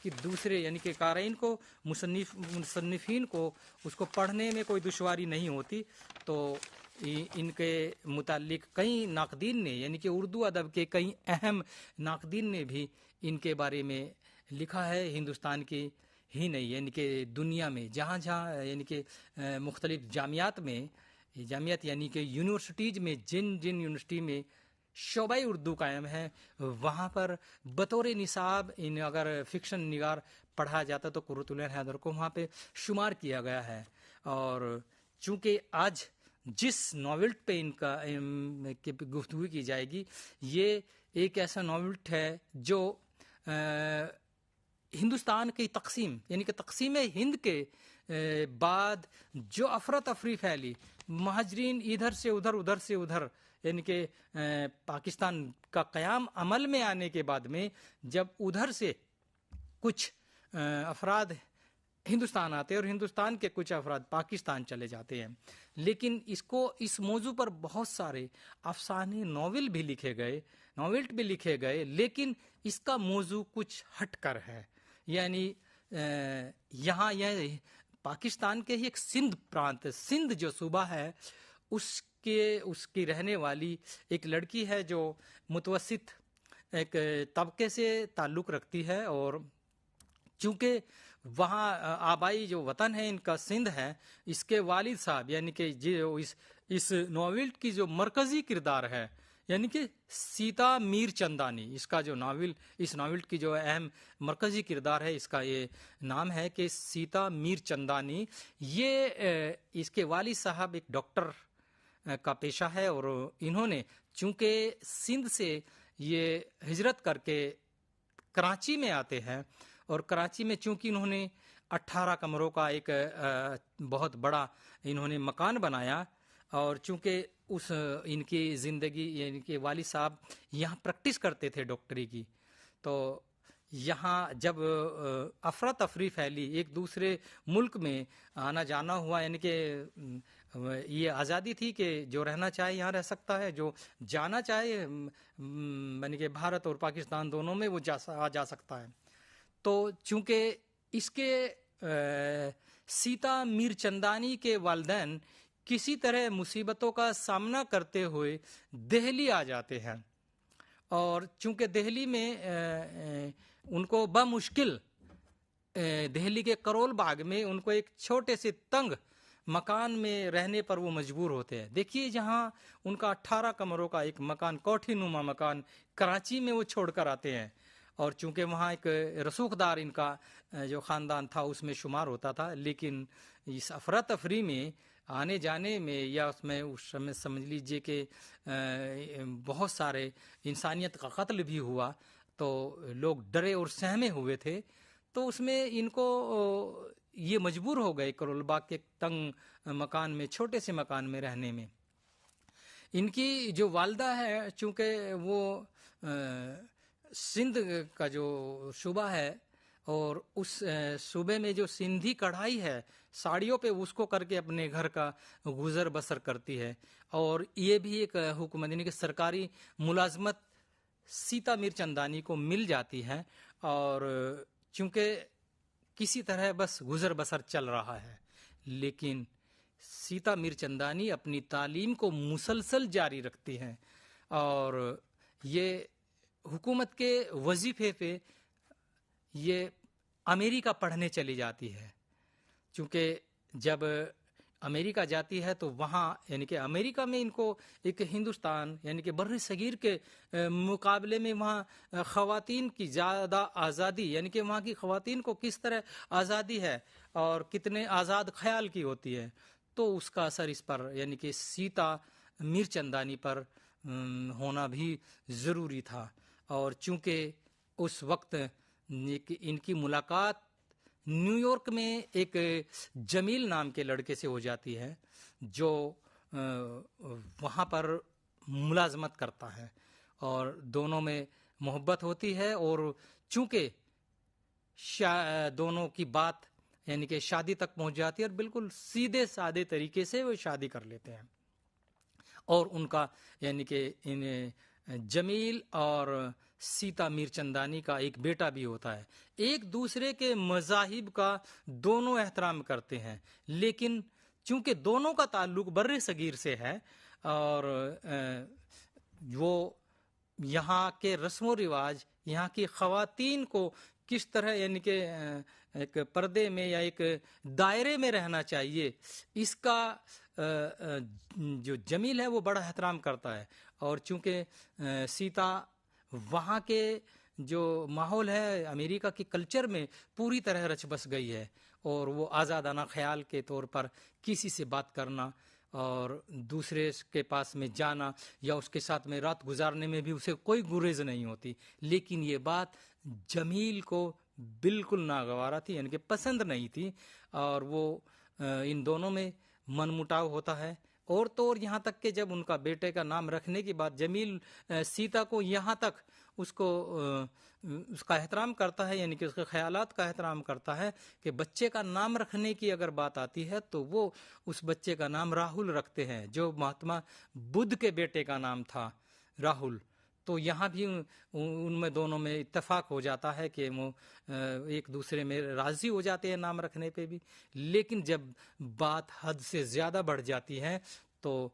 کہ دوسرے یعنی کہ قارئین کو مصنفین کو اس کو پڑھنے میں کوئی دشواری نہیں ہوتی، تو ان کے متعلق کئی ناقدین نے یعنی کہ اردو ادب کے کئی اہم ناقدین نے بھی ان کے بارے میں لکھا ہے، ہندوستان کی ہی نہیں یعنی کہ دنیا میں جہاں جہاں یعنی کہ مختلف جامعات یعنی کہ یونیورسٹیز میں جن یونیورسٹی میں شعبہ اردو قائم ہے وہاں پر بطور نصاب ان اگر فکشن نگار پڑھا جاتا تو قرۃ حیدر کو وہاں پہ شمار کیا گیا ہے۔ اور چونکہ آج جس ناول پہ ان کا گفتگو کی جائے گی یہ ایک ایسا ناول ہے جو ہندوستان کی تقسیم یعنی کہ تقسیم ہند کے بعد جو افراتفری پھیلی، مہاجرین ادھر سے ادھر ادھر سے ادھر یعنی کہ پاکستان کا قیام عمل میں آنے کے بعد میں جب ادھر سے کچھ افراد ہندوستان آتے ہیں اور ہندوستان کے کچھ افراد پاکستان چلے جاتے ہیں، لیکن اس موضوع پر بہت سارے افسانے ناول بھی لکھے گئے لیکن اس کا موضوع کچھ ہٹ کر ہے، یعنی یہاں یہ پاکستان کے ہی ایک سندھ جو صوبہ ہے اس کی رہنے والی ایک لڑکی ہے جو متوسط ایک طبقے سے تعلق رکھتی ہے، اور چونکہ وہاں آبائی جو وطن ہے ان کا سندھ ہے، اس کے والد صاحب یعنی کہ اس ناول کی جو مرکزی کردار ہے یعنی کہ سیتا میر چندانی، اس ناول کی جو اہم مرکزی کردار ہے اس کا یہ نام ہے کہ سیتا میر چندانی، یہ اس کے والد صاحب ایک ڈاکٹر کا پیشہ ہے، اور انہوں نے چونکہ سندھ سے یہ ہجرت کر کے کراچی میں آتے ہیں، اور کراچی میں چونکہ انہوں نے 18 کمروں کا ایک بہت بڑا انہوں نے مکان بنایا، اور چونکہ ان کی زندگی یعنی کہ والد صاحب یہاں پریکٹس کرتے تھے ڈاکٹری کی، تو یہاں جب افراتفری پھیلی ایک دوسرے ملک میں آنا جانا ہوا، یعنی کہ یہ آزادی تھی کہ جو رہنا چاہے یہاں رہ سکتا ہے، جو جانا چاہے یعنی کہ بھارت اور پاکستان دونوں میں وہ جا سکتا ہے۔ تو چونکہ اس کے سیتا میر چندانی کے والدین کسی طرح مصیبتوں کا سامنا کرتے ہوئے دہلی آ جاتے ہیں، اور چونکہ دہلی میں ان کو بمشکل دہلی کے کرول باغ میں ان کو ایک چھوٹے سے تنگ مکان میں رہنے پر وہ مجبور ہوتے ہیں۔ دیکھیے جہاں ان کا 18 کمروں کا ایک مکان، کوٹھی نما مکان کراچی میں وہ چھوڑ کر آتے ہیں، اور چونکہ وہاں ایک رسوخ دار ان کا جو خاندان تھا اس میں شمار ہوتا تھا، لیکن اس افراتفری میں آنے جانے میں یا اس میں سمجھ لیجئے کہ بہت سارے انسانیت کا قتل بھی ہوا، تو لوگ ڈرے اور سہمے ہوئے تھے، تو اس میں ان کو یہ مجبور ہو گئے کرول باغ کے تنگ مکان میں، چھوٹے سے مکان میں رہنے میں۔ ان کی جو والدہ ہے چونکہ وہ سندھ کا جو صوبہ ہے اور اس صوبے میں جو سندھی کڑھائی ہے ساڑیوں پہ اس کو کر کے اپنے گھر کا گزر بسر کرتی ہے، اور یہ بھی ایک حکومت یعنی کہ سرکاری ملازمت سیتا میر چندانی کو مل جاتی ہے، اور چونکہ کسی طرح بس گزر بسر چل رہا ہے، لیکن سیتا میر چندانی اپنی تعلیم کو مسلسل جاری رکھتی ہیں، اور یہ حکومت کے وظیفے پہ یہ امریکہ پڑھنے چلی جاتی ہے. چونکہ جب امریکہ جاتی ہے تو وہاں یعنی کہ امریکہ میں ان کو ایک ہندوستان یعنی کہ بر صغیر کے مقابلے میں وہاں خواتین کی زیادہ آزادی، یعنی کہ وہاں کی خواتین کو کس طرح آزادی ہے اور کتنے آزاد خیال کی ہوتی ہے، تو اس کا اثر اس پر یعنی کہ سیتا میر چندانی پر ہونا بھی ضروری تھا. اور چونکہ اس وقت ان کی ملاقات نیو یارک میں ایک جمیل نام کے لڑکے سے ہو جاتی ہے جو وہاں پر ملازمت کرتا ہے، اور دونوں میں محبت ہوتی ہے، اور چونکہ دونوں کی بات یعنی کہ شادی تک پہنچ جاتی ہے، اور بالکل سیدھے سادے طریقے سے وہ شادی کر لیتے ہیں. اور ان کا یعنی کہ جمیل اور سیتا میر چندانی کا ایک بیٹا بھی ہوتا ہے. ایک دوسرے کے مذاہب کا دونوں احترام کرتے ہیں، لیکن چونکہ دونوں کا تعلق بر صغیر سے ہے، اور وہ یہاں کے رسم و رواج، یہاں کی خواتین کو کس طرح یعنی کہ ایک پردے میں یا ایک دائرے میں رہنا چاہیے، اس کا جو جمیل ہے وہ بڑا احترام کرتا ہے. اور چونکہ سیتا وہاں کے جو ماحول ہے امریکہ کے کلچر میں پوری طرح رچ بس گئی ہے، اور وہ آزادانہ خیال کے طور پر کسی سے بات کرنا اور دوسرے کے پاس میں جانا یا اس کے ساتھ میں رات گزارنے میں بھی اسے کوئی گریز نہیں ہوتی. لیکن یہ بات جمیل کو بالکل ناگوارا تھی، یعنی کہ پسند نہیں تھی، اور وہ ان دونوں میں من مٹاؤ ہوتا ہے. اور تو اور یہاں تک کہ جب ان کا بیٹے کا نام رکھنے کے بعد جمیل سیتا کو یہاں تک اس کا احترام کرتا ہے، یعنی کہ اس کے خیالات کا احترام کرتا ہے کہ بچے کا نام رکھنے کی اگر بات آتی ہے تو وہ اس بچے کا نام راہل رکھتے ہیں، جو مہاتما بدھ کے بیٹے کا نام تھا راہل. تو یہاں بھی ان میں دونوں میں اتفاق ہو جاتا ہے کہ وہ ایک دوسرے میں راضی ہو جاتے ہیں نام رکھنے پہ بھی. لیکن جب بات حد سے زیادہ بڑھ جاتی ہے تو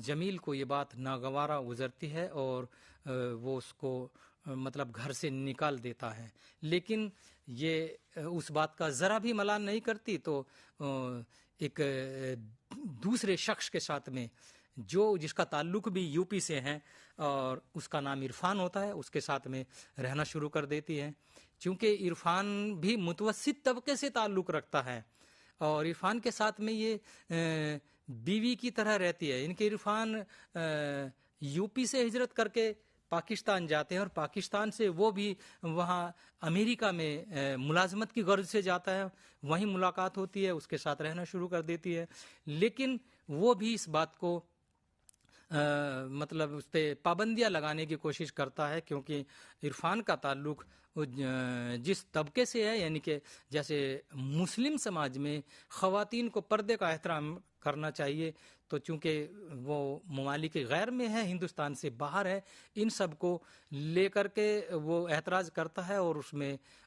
جمیل کو یہ بات ناگوارا گزرتی ہے، اور وہ اس کو مطلب گھر سے نکال دیتا ہے. لیکن یہ اس بات کا ذرا بھی ملال نہیں کرتی، تو ایک دوسرے شخص کے ساتھ میں جس کا تعلق بھی یو پی سے ہے اور اس کا نام عرفان ہوتا ہے، اس کے ساتھ میں رہنا شروع کر دیتی ہے. چونکہ عرفان بھی متوسط طبقے سے تعلق رکھتا ہے، اور عرفان کے ساتھ میں یہ بیوی کی طرح رہتی ہے. ان کے عرفان یو پی سے ہجرت کر کے پاکستان جاتے ہیں، اور پاکستان سے وہ بھی وہاں امریکہ میں ملازمت کی غرض سے جاتا ہے. وہیں ملاقات ہوتی ہے، اس کے ساتھ رہنا شروع کر دیتی ہے. لیکن وہ بھی اس بات کو مطلب اس پہ پابندیاں لگانے کی کوشش کرتا ہے، کیونکہ عرفان کا تعلق جس طبقے سے ہے، یعنی کہ جیسے مسلم سماج میں خواتین کو پردے کا احترام کرنا چاہیے، تو چونکہ وہ ممالک غیر میں ہے، ہندوستان سے باہر ہے، ان سب کو لے کر کے وہ اعتراض کرتا ہے، اور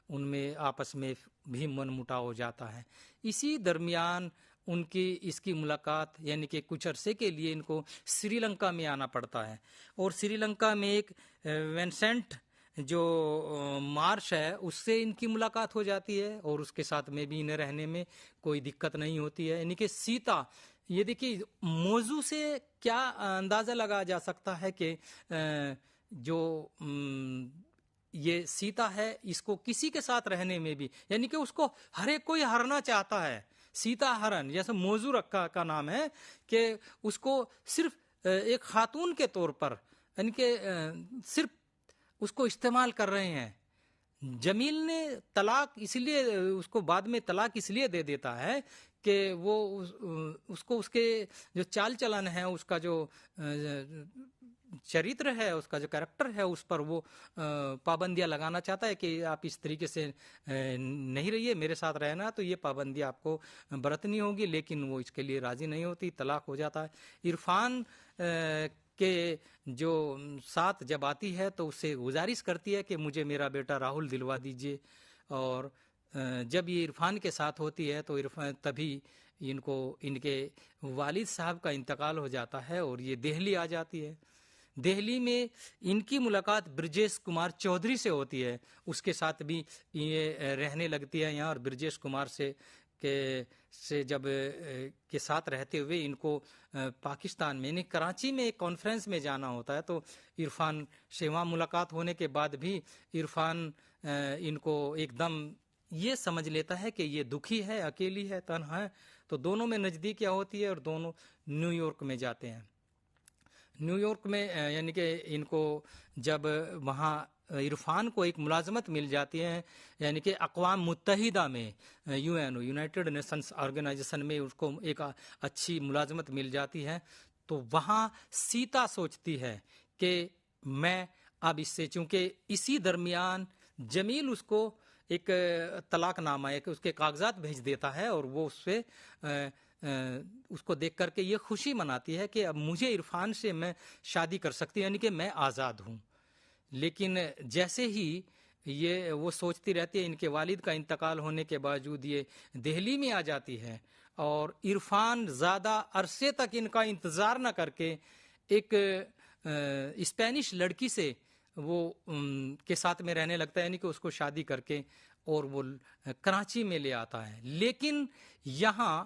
ان میں آپس میں بھی من مٹاؤ ہو جاتا ہے. اسی درمیان اس کی ملاقات یعنی کہ کچھ عرصے کے لیے ان کو سری لنکا میں آنا پڑتا ہے، اور سری لنکا میں ایک وینسنٹ جو مارش ہے اس سے ان کی ملاقات ہو جاتی ہے، اور اس کے ساتھ میں بھی انہیں رہنے میں کوئی دقت نہیں ہوتی ہے. یعنی کہ سیتا، یہ دیکھیے موضوع سے کیا اندازہ لگا جا سکتا ہے کہ جو یہ سیتا ہے اس کو کسی کے ساتھ رہنے میں بھی یعنی کہ اس کو ہر ایک کوئی ہرنا چاہتا ہے. سیتاہرن جیسے موضوع رکھا کا نام ہے کہ اس کو صرف ایک خاتون کے طور پر یعنی کہ صرف اس کو استعمال کر رہے ہیں. جمیل نے طلاق اس لیے اس کو بعد میں طلاق اس لیے دے دیتا ہے کہ وہ اس کو اس کے جو چال چلن ہے، اس کا جو چریتر ہے، اس کا جو کریکٹر ہے، اس پر وہ پابندیاں لگانا چاہتا ہے کہ آپ اس طریقے سے نہیں رہیے، میرے ساتھ رہنا تو یہ پابندیاں آپ کو برتنی ہوگی. لیکن وہ اس کے لیے راضی نہیں ہوتی، طلاق ہو جاتا ہے. عرفان کہ جو ساتھ جب آتی ہے تو اس سے گزارش کرتی ہے کہ مجھے میرا بیٹا راہل دلوا دیجیے، اور جب یہ عرفان کے ساتھ ہوتی ہے تو تبھی ان کے والد صاحب کا انتقال ہو جاتا ہے اور یہ دہلی آ جاتی ہے۔ دہلی میں ان کی ملاقات برجیش کمار چودھری سے ہوتی ہے، اس کے ساتھ بھی یہ رہنے لگتی ہے یہاں، اور برجیش کمار سے جب کے ساتھ رہتے ہوئے ان کو پاکستان میں یعنی کراچی میں ایک کانفرنس میں جانا ہوتا ہے، تو عرفان سے وہاں ملاقات ہونے کے بعد بھی عرفان ان کو ایک دم یہ سمجھ لیتا ہے کہ یہ دکھی ہے، اکیلی ہے، تنہا ہے، تو دونوں میں نزدیکیاں ہوتی ہے اور دونوں نیو یارک میں جاتے ہیں۔ نیو یارک میں یعنی کہ ان کو جب وہاں عرفان کو ایک ملازمت مل جاتی ہے، یعنی کہ اقوام متحدہ میں یونائٹڈ نیشنز آرگنائزیشن میں اس کو ایک اچھی ملازمت مل جاتی ہے، تو وہاں سیتا سوچتی ہے کہ میں اب اس سے، چونکہ اسی درمیان جمیل اس کو ایک طلاق نامہ ہے کہ اس کے کاغذات بھیج دیتا ہے، اور وہ اس سے اس کو دیکھ کر کے یہ خوشی مناتی ہے کہ اب مجھے عرفان سے میں شادی کر سکتی ہوں، یعنی کہ میں آزاد ہوں۔ لیکن جیسے ہی یہ وہ سوچتی رہتی ہے، ان کے والد کا انتقال ہونے کے باوجود یہ دہلی میں آ جاتی ہے، اور عرفان زیادہ عرصے تک ان کا انتظار نہ کر کے ایک اسپینش لڑکی سے وہ کے ساتھ میں رہنے لگتا ہے، یعنی کہ اس کو شادی کر کے اور وہ کراچی میں لے آتا ہے۔ لیکن یہاں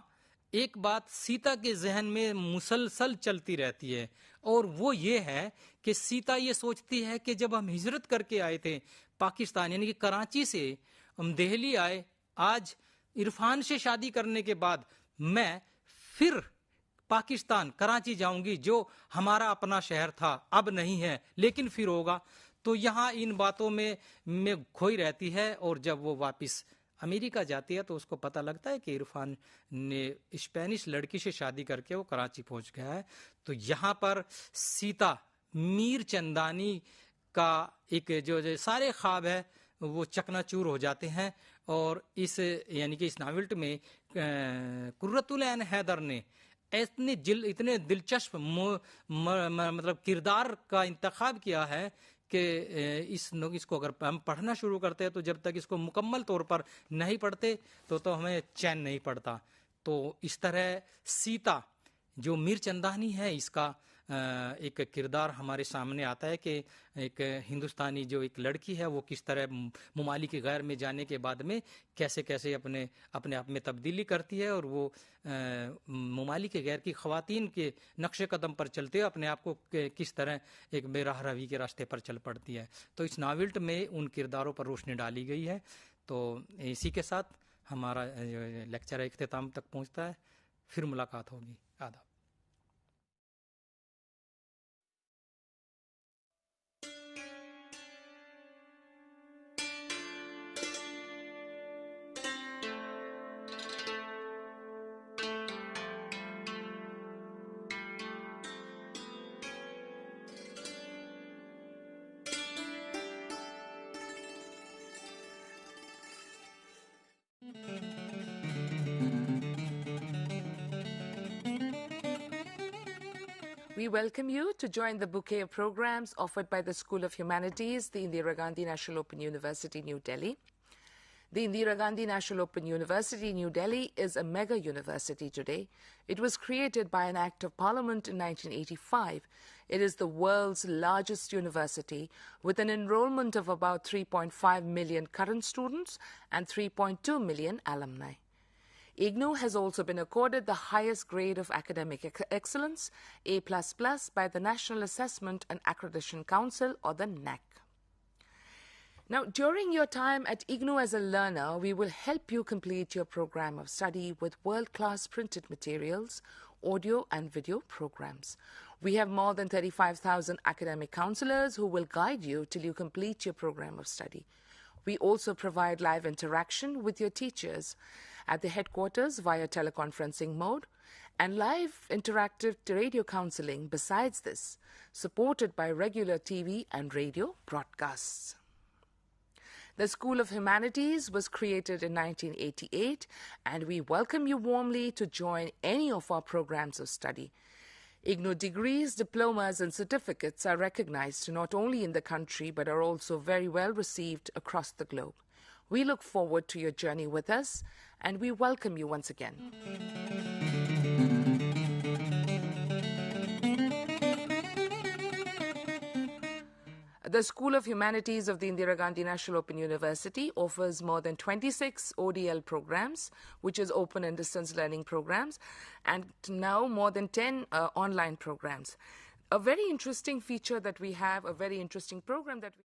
ایک بات سیتا کے ذہن میں مسلسل چلتی رہتی ہے، اور وہ یہ ہے کہ سیتا یہ سوچتی ہے کہ جب ہم ہجرت کر کے آئے تھے پاکستان، یعنی کہ کراچی سے ہم دہلی آئے، آج عرفان سے شادی کرنے کے بعد میں پھر پاکستان کراچی جاؤں گی، جو ہمارا اپنا شہر تھا، اب نہیں ہے لیکن پھر ہوگا۔ تو یہاں ان باتوں میں کھوئی رہتی ہے، اور جب وہ واپس امریکہ جاتی ہے تو اس کو پتہ لگتا ہے کہ عرفان نے اسپینش لڑکی سے شادی کر کے وہ کراچی پہنچ گیا ہے۔ تو یہاں پر سیتا میر چندانی کا ایک جو سارے خواب ہے وہ چکنا چور ہو جاتے ہیں، اور اس یعنی کہ اس ناولٹ میں قرۃ العین حیدر نے اتنے دلچسپ مطلب کردار کا انتخاب کیا ہے کہ اس کو اگر ہم پڑھنا شروع کرتے ہیں تو جب تک اس کو مکمل طور پر نہیں پڑھتے تو ہمیں چین نہیں پڑتا۔ تو اس طرح سیتا جو میر چندانی ہے، اس کا ایک کردار ہمارے سامنے آتا ہے کہ ایک ہندوستانی جو ایک لڑکی ہے وہ کس طرح ممالک غیر میں جانے کے بعد میں کیسے کیسے اپنے آپ میں تبدیلی کرتی ہے، اور وہ ممالک غیر کی خواتین کے نقش قدم پر چلتے ہوئے اپنے آپ کو کس طرح ایک بے راہ روی کے راستے پر چل پڑتی ہے۔ تو اس ناولٹ میں ان کرداروں پر روشنی ڈالی گئی ہے۔ تو اسی کے ساتھ ہمارا لیکچر اختتام تک پہنچتا ہے، پھر ملاقات ہوگی۔ آداب۔ We welcome you to join the bouquet of programs offered by the School of Humanities, the Indira Gandhi National Open University, New Delhi. The Indira Gandhi National Open University, New Delhi is a mega university today. It was created by an Act of Parliament in 1985. It is the world's largest university with an enrollment of about 3.5 million current students and 3.2 million alumni. IGNOU has also been accorded the highest grade of academic excellence, A++, by the National Assessment and Accreditation Council, or the NAC. Now, during your time at IGNOU as a learner, we will help you complete your program of study with world-class printed materials, audio and video programs. We have more than 35,000 academic counselors who will guide you till you complete your program of study. We also provide live interaction with your teachers at the headquarters via teleconferencing mode, and live interactive radio counseling besides this, supported by regular TV and radio broadcasts. The School of Humanities was created in 1988, and we welcome you warmly to join any of our programs of study. IGNOU degrees, diplomas and certificates are recognized not only in the country but are also very well received across the globe. We look forward to your journey with us and we welcome you once again. The School of Humanities of the Indira Gandhi National Open University offers more than 26 ODL programs, which is open and distance learning programs, and now more than 10 online programs. A very interesting feature that we have, a very interesting program that we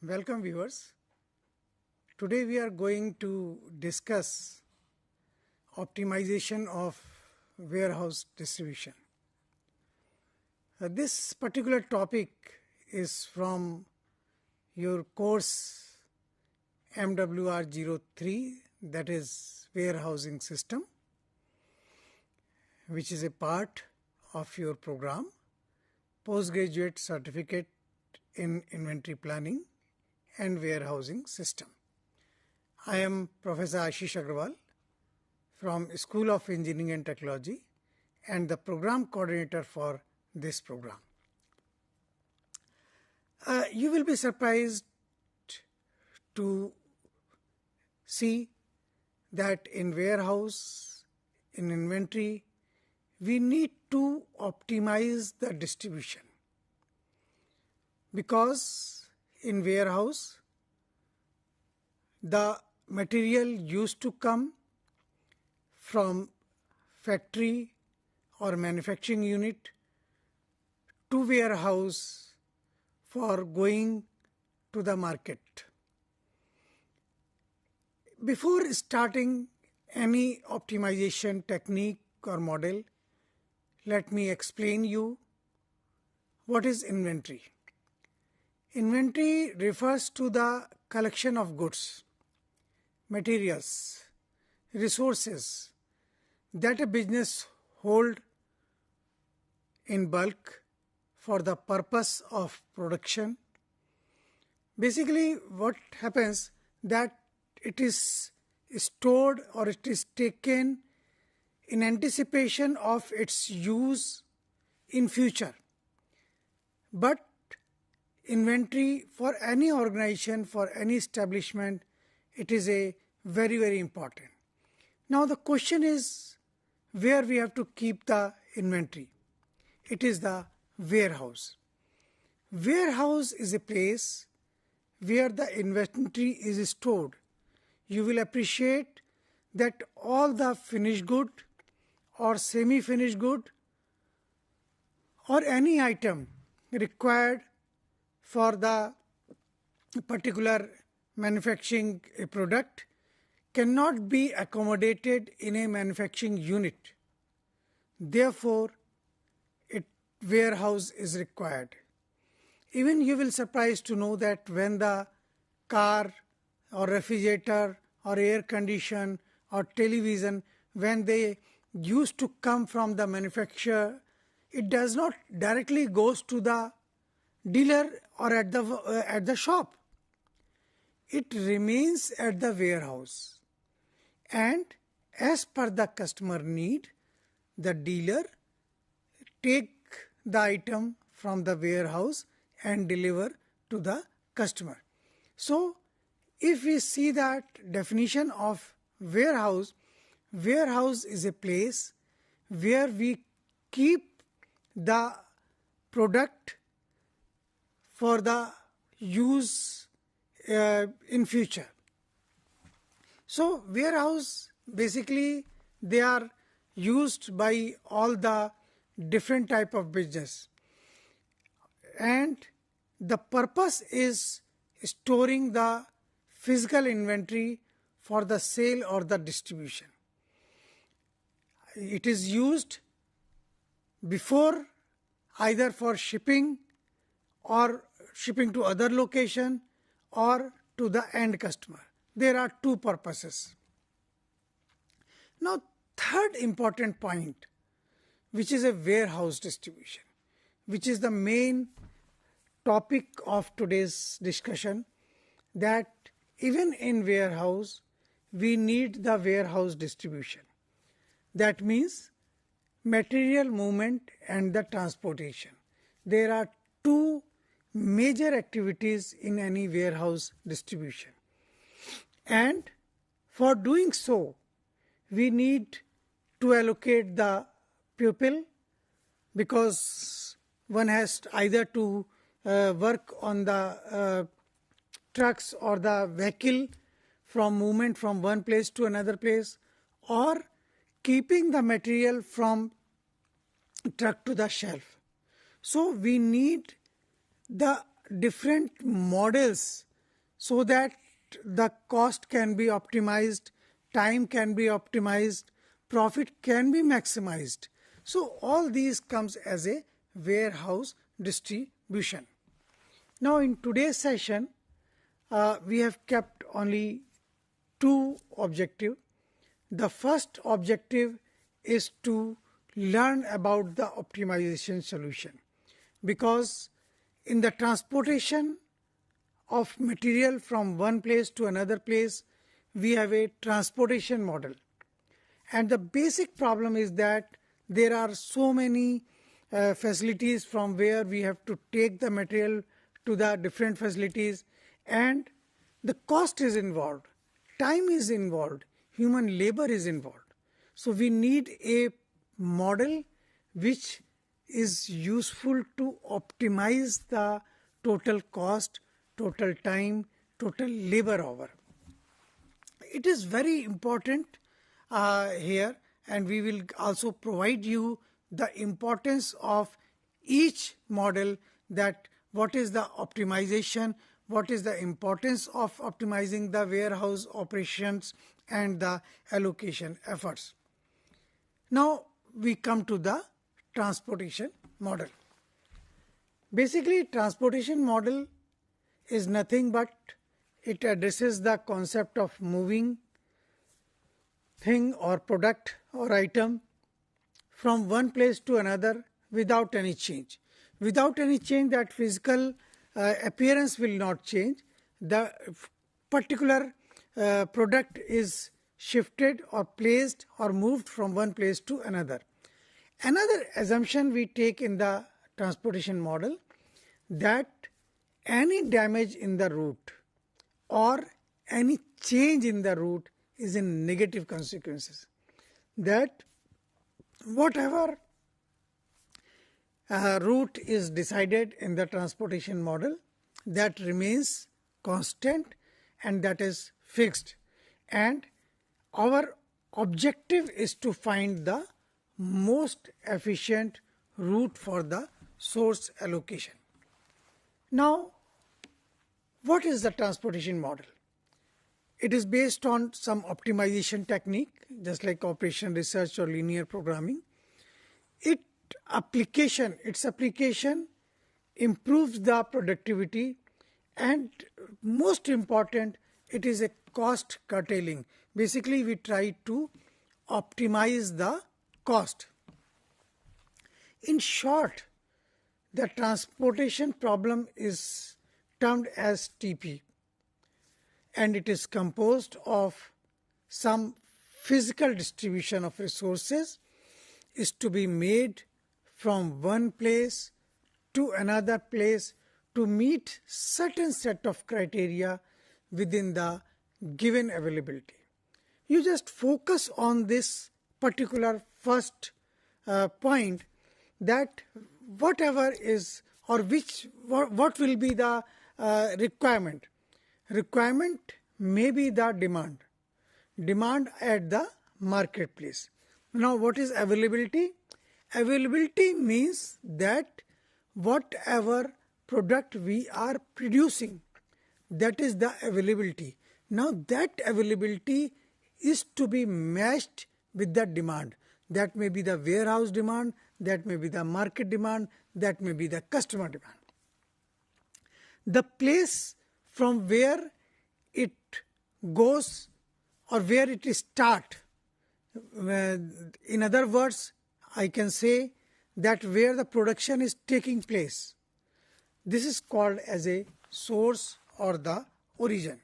Welcome viewers. Today we are going to discuss optimization of warehouse distribution. This particular topic is from your course MWR03, that is warehousing system, which is a part of your program, postgraduate certificate in inventory planning and warehousing system. I am Professor Ashish Agarwal from School of Engineering and Technology and the program coordinator for this program. You will be surprised to see that in warehouse, in inventory, we need to optimize the distribution, because in warehouse, the material used to come from factory or manufacturing unit to warehouse for going to the market. Before starting any optimization technique or model, let me explain you what is inventory. Inventory refers to the collection of goods, materials, resources that a business hold in bulk for the purpose of production. Basically, what happens that it is stored or it is taken in anticipation of its use in future. But inventory for any organization, for any establishment, it is a very, very important. Now the question is where we have to keep the inventory. It is the warehouse. Warehouse is a place where the inventory is stored. You will appreciate that all the finished good or semi-finished good or any item required for the particular manufacturing a product cannot be accommodated in a manufacturing unit. Therefore, warehouse is required. Even you will surprised to know that when the car or refrigerator or air condition or television, when they used to come from the manufacturer, it does not directly goes to the dealer or at the shop. It remains at the warehouse, and as per the customer need, the dealer take the item from the warehouse and deliver to the customer. So If we see that definition of warehouse, warehouse is a place where we keep the product for the use in future. So warehouse, basically they are used by all the different type of business, and the purpose is storing the physical inventory for the sale or the distribution. It is used before either for shipping or shipping to other location or to the end customer. There are two purposes. Now, third important point, which is a warehouse distribution, which is the main topic of today's discussion, that even in warehouse, we need the warehouse distribution. That means material movement and the transportation. There are two major activities in any warehouse distribution. And for doing so, we need to allocate the pupil, because one has either to work on the trucks or the vehicle from movement from one place to another place, or keeping the material from truck to the shelf. So we need the different models so that the cost can be optimized, time can be optimized, profit can be maximized. So all these comes as a warehouse distribution. Now in today's session, we have kept only two objectives. The first objective is to learn about the optimization solution, because in the transportation of material from one place to another place, we have a transportation model. And the basic problem is that there are so many facilities from where we have to take the material to the different facilities, and the cost is involved, time is involved, human labor is involved. So we need a model which is useful to optimize the total cost, total time, total labor hour. It is very important here, and we will also provide you the importance of each model, that what is the optimization, what is the importance of optimizing the warehouse operations and the allocation efforts. Now we come to the transportation model. Basically, transportation model is nothing but it addresses the concept of moving thing or product or item from one place to another without any change. Without any change, that physical appearance will not change. The particular product is shifted or placed or moved from one place to another. Another assumption we take in the transportation model, that any damage in the route or any change in the route is in negative consequences. That whatever route is decided in the transportation model, that remains constant and that is fixed. And our objective is to find the most efficient route for the source allocation. Now, what is the transportation model? It is based on some optimization technique, just like operation research or linear programming. Its application improves the productivity, and most important, it is a cost curtailing. Basically, we try to optimize the cost. In short, the transportation problem is termed as TP, and it is composed of some physical distribution of resources is to be made from one place to another place to meet certain set of criteria within the given availability. You just focus on this particular first point, that whatever is or what will be the requirement. Requirement may be the demand at the marketplace. Now what is availability? Availability means that whatever product we are producing, that is the availability. Now that availability is to be matched with the demand. That may be the warehouse demand, that may be the market demand, that may be the customer demand. The place from where it goes or where it is start. In other words, I can say that where the production is taking place. This is called as a source or the origin.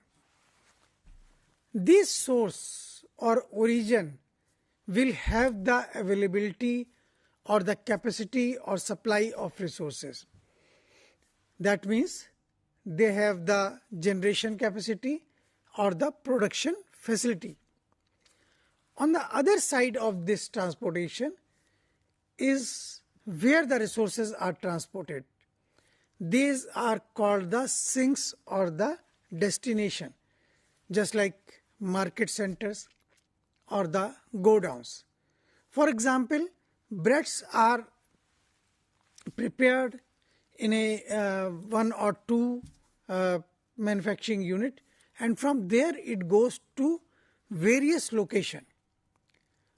This source or origin will have the availability or the capacity or supply of resources. That means they have the generation capacity or the production facility. On the other side of this transportation is where the resources are transported. These are called the sinks or the destination, just like market centers or the godowns. For example, breads are prepared in a one or two manufacturing unit, and from there it goes to various locations.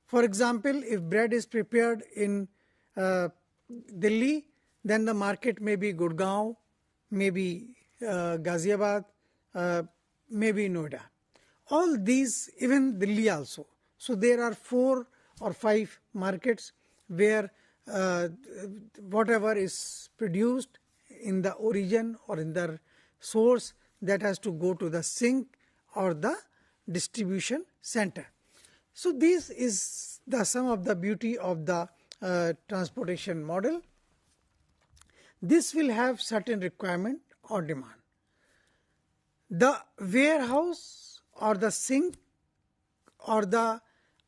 For example, if bread is prepared in Delhi, then the market may be Gurgaon, maybe Ghaziabad, maybe Noida. All these, even Delhi also. So there are 4 or 5 markets where whatever is produced in the origin or in the source, that has to go to the sink or the distribution center. So this is the some of the beauty of the transportation model. This will have certain requirement or demand. The warehouse or the sink or the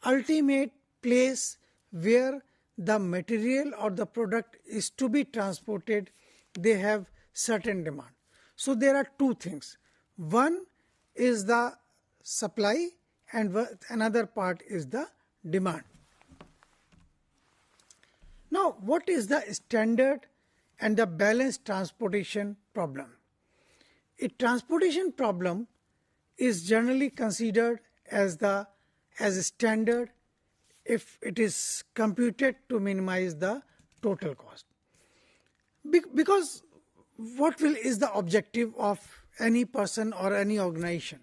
ultimate place where the material or the product is to be transported, they have certain demand. So there are 2 things. One is the supply and another part is the demand. Now, what is the standard and the balanced transportation problem? A transportation problem is generally considered as a standard if it is computed to minimize the total cost. Because what is the objective of any person or any organization?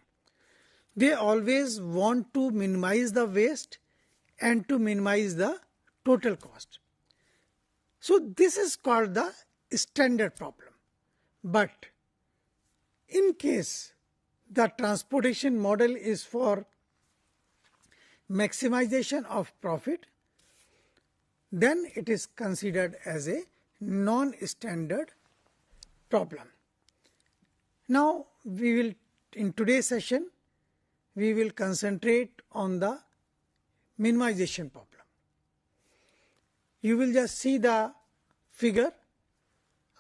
They always want to minimize the waste and to minimize the total cost. So this is called the standard problem. But in case the transportation model is for maximization of profit, then it is considered as a non-standard problem. Now in today's session, we will concentrate on the minimization problem. You will just see the figure.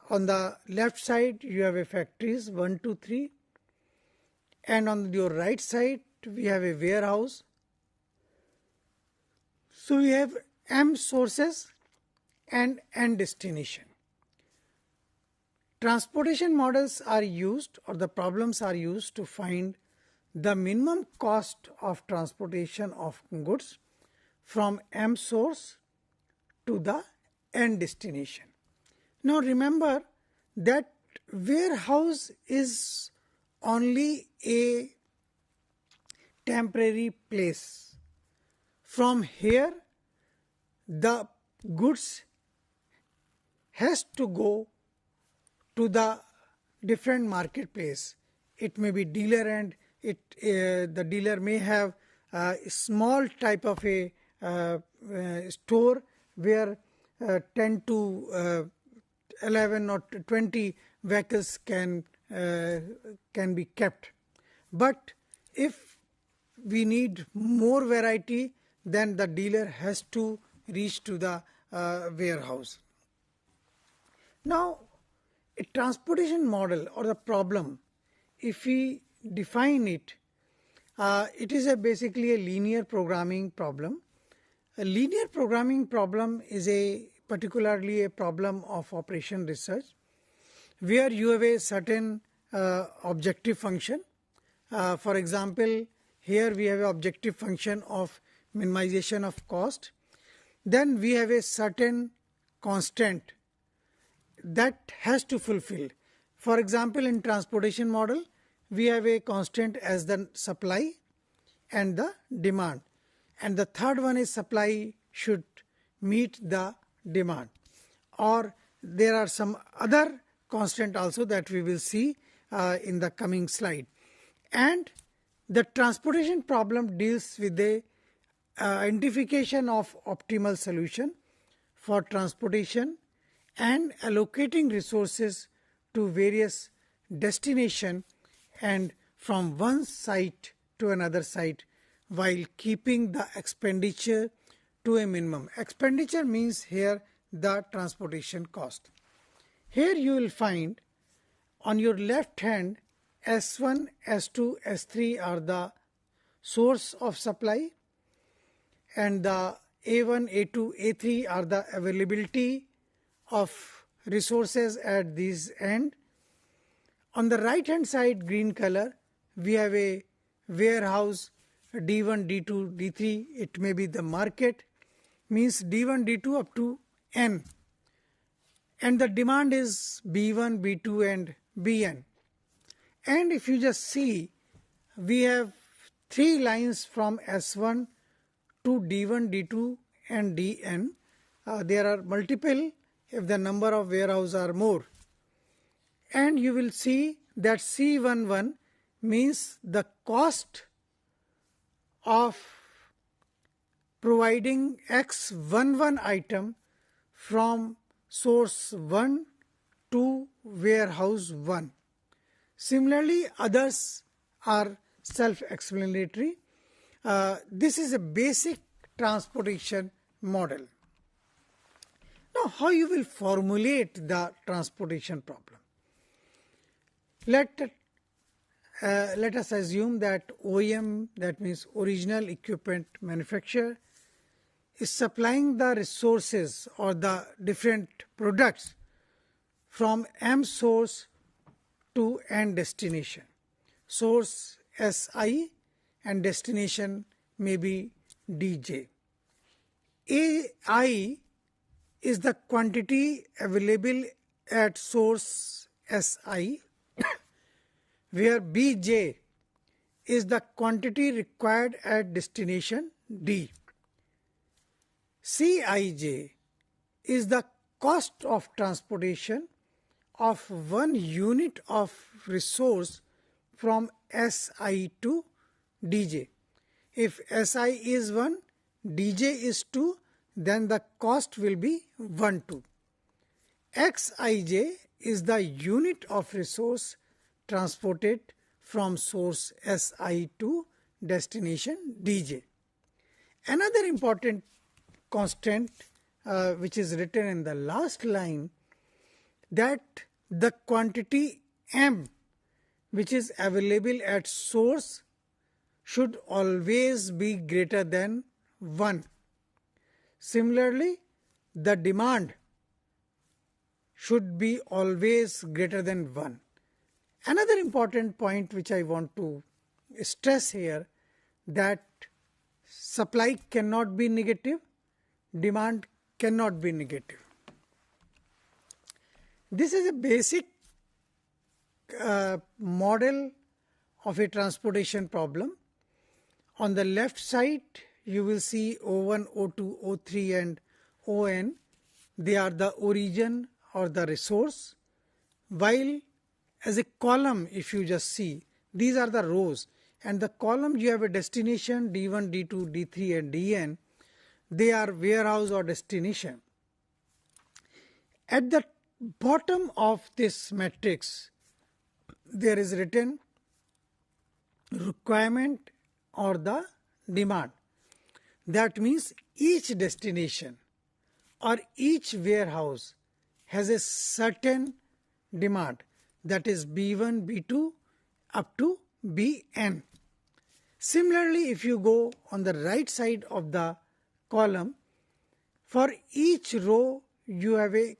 On the left side, you have a factories 1, 2, 3, and on your right side, we have a warehouse. So we have M sources and N destination. Transportation models are used, or the problems are used to find the minimum cost of transportation of goods from M source to the N destination. Now remember that warehouse is only a temporary place. From here, the goods has to go to the different marketplace. It may be dealer end. The dealer may have a small type of a store where 10 to 11 or 20 vehicles can be kept. But if we need more variety, then the dealer has to reach to the warehouse. Now, a transportation model or the problem, if we define it, it is basically a linear programming problem. A linear programming problem is particularly a problem of operation research, where you have a certain objective function. For example, here we have an objective function of minimization of cost. Then we have a certain constant that has to fulfill. For example, in transportation model, we have a constant as the supply and the demand. And the third one is supply should meet the demand. Or there are some other constant also that we will see in the coming slide. And the transportation problem deals with the identification of optimal solution for transportation and allocating resources to various destination and from one site to another site while keeping the expenditure to a minimum. Expenditure means here the transportation cost. Here you will find on your left hand S1, S2, S3 are the source of supply, and the A1, A2, A3 are the availability of resources at this end. On the right hand side, green color, we have a warehouse D1, D2, D3. It may be the market, means D1, D2 up to N. And the demand is B1, B2 and Bn. And if you just see, we have 3 lines from S1 to D1, D2 and Dn. There are multiple if the number of warehouses are more. And you will see that C11 means the cost of providing X11 item from source 1 to warehouse 1. Similarly, others are self-explanatory. This is a basic transportation model. Now, how you will formulate the transportation problem? Let us assume that OEM, that means original equipment manufacturer, is supplying the resources or the different products from M source to N destination. Source SI and destination may be DJ. AI is the quantity available at source SI, where BJ is the quantity required at destination D. Cij is the cost of transportation of 1 unit of resource from Si to Dj. If Si is 1, Dj is 2, then the cost will be 1, 2. Xij is the unit of resource transported from source Si to destination Dj. Another important constant which is written in the last line, that the quantity M which is available at source should always be greater than 1. Similarly, the demand should be always greater than 1. Another important point which I want to stress here, that supply cannot be negative, demand cannot be negative. This is a basic model of a transportation problem. On the left side, you will see O1, O2, O3 and On. They are the origin or the resource. While as a column, if you just see, these are the rows. And the column you have a destination D1, D2, D3 and Dn. They are warehouse or destination. At the bottom of this matrix, there is written requirement or the demand. That means each destination or each warehouse has a certain demand, that is B1, B2 up to Bn. Similarly, if you go on the right side of the column, for each row you have a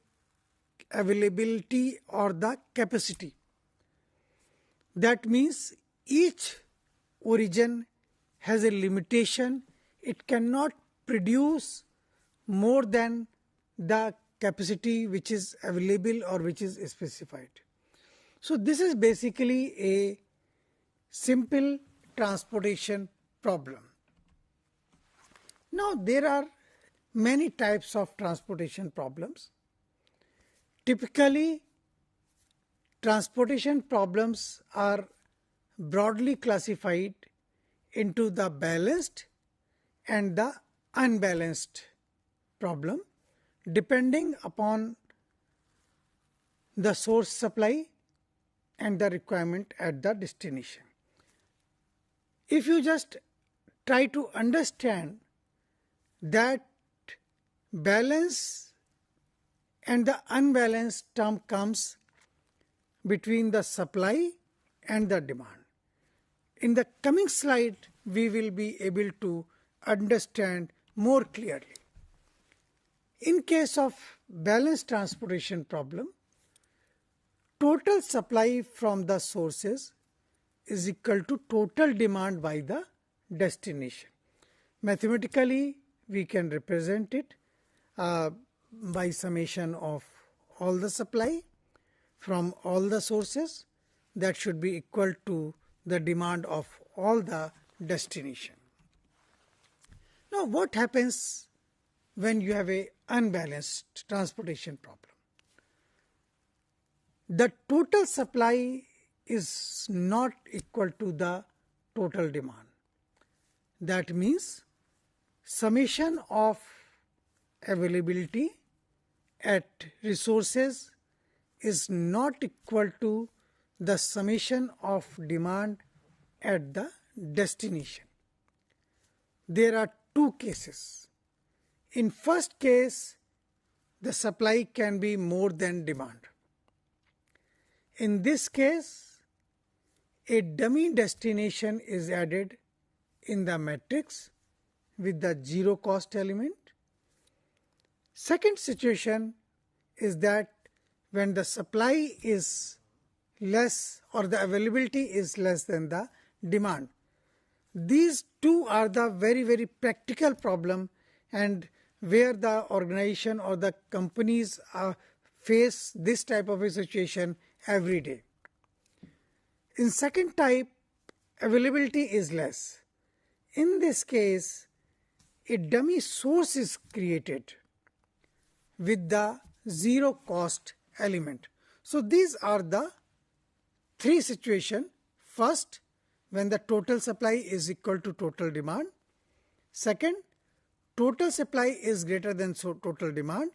availability or the capacity. That means each origin has a limitation. It cannot produce more than the capacity which is available or which is specified. So this is basically a simple transportation problem. Now there are many types of transportation problems. Typically, transportation problems are broadly classified into the balanced and the unbalanced problem, depending upon the source supply and the requirement at the destination. If you just try to understand that balance and the unbalanced term comes between the supply and the demand. In the coming slide, we will be able to understand more clearly. In case of balanced transportation problem, total supply from the sources is equal to total demand by the destination. Mathematically, we can represent it by summation of all the supply from all the sources, that should be equal to the demand of all the destination. Now what happens when you have a unbalanced transportation problem? The total supply is not equal to the total demand. That means summation of availability at resources is not equal to the summation of demand at the destination. There are two cases. In first case, the supply can be more than demand. In this case, a dummy destination is added in the matrix with the zero cost element. Second situation is that when the supply is less or the availability is less than the demand. These two are the very practical problem, and where the organization or the companies face this type of a situation every day. In second type, availability is less. In this case, a dummy source is created with the zero cost element. So these are the three situations. First, when the total supply is equal to total demand. Second, total supply is greater than total demand.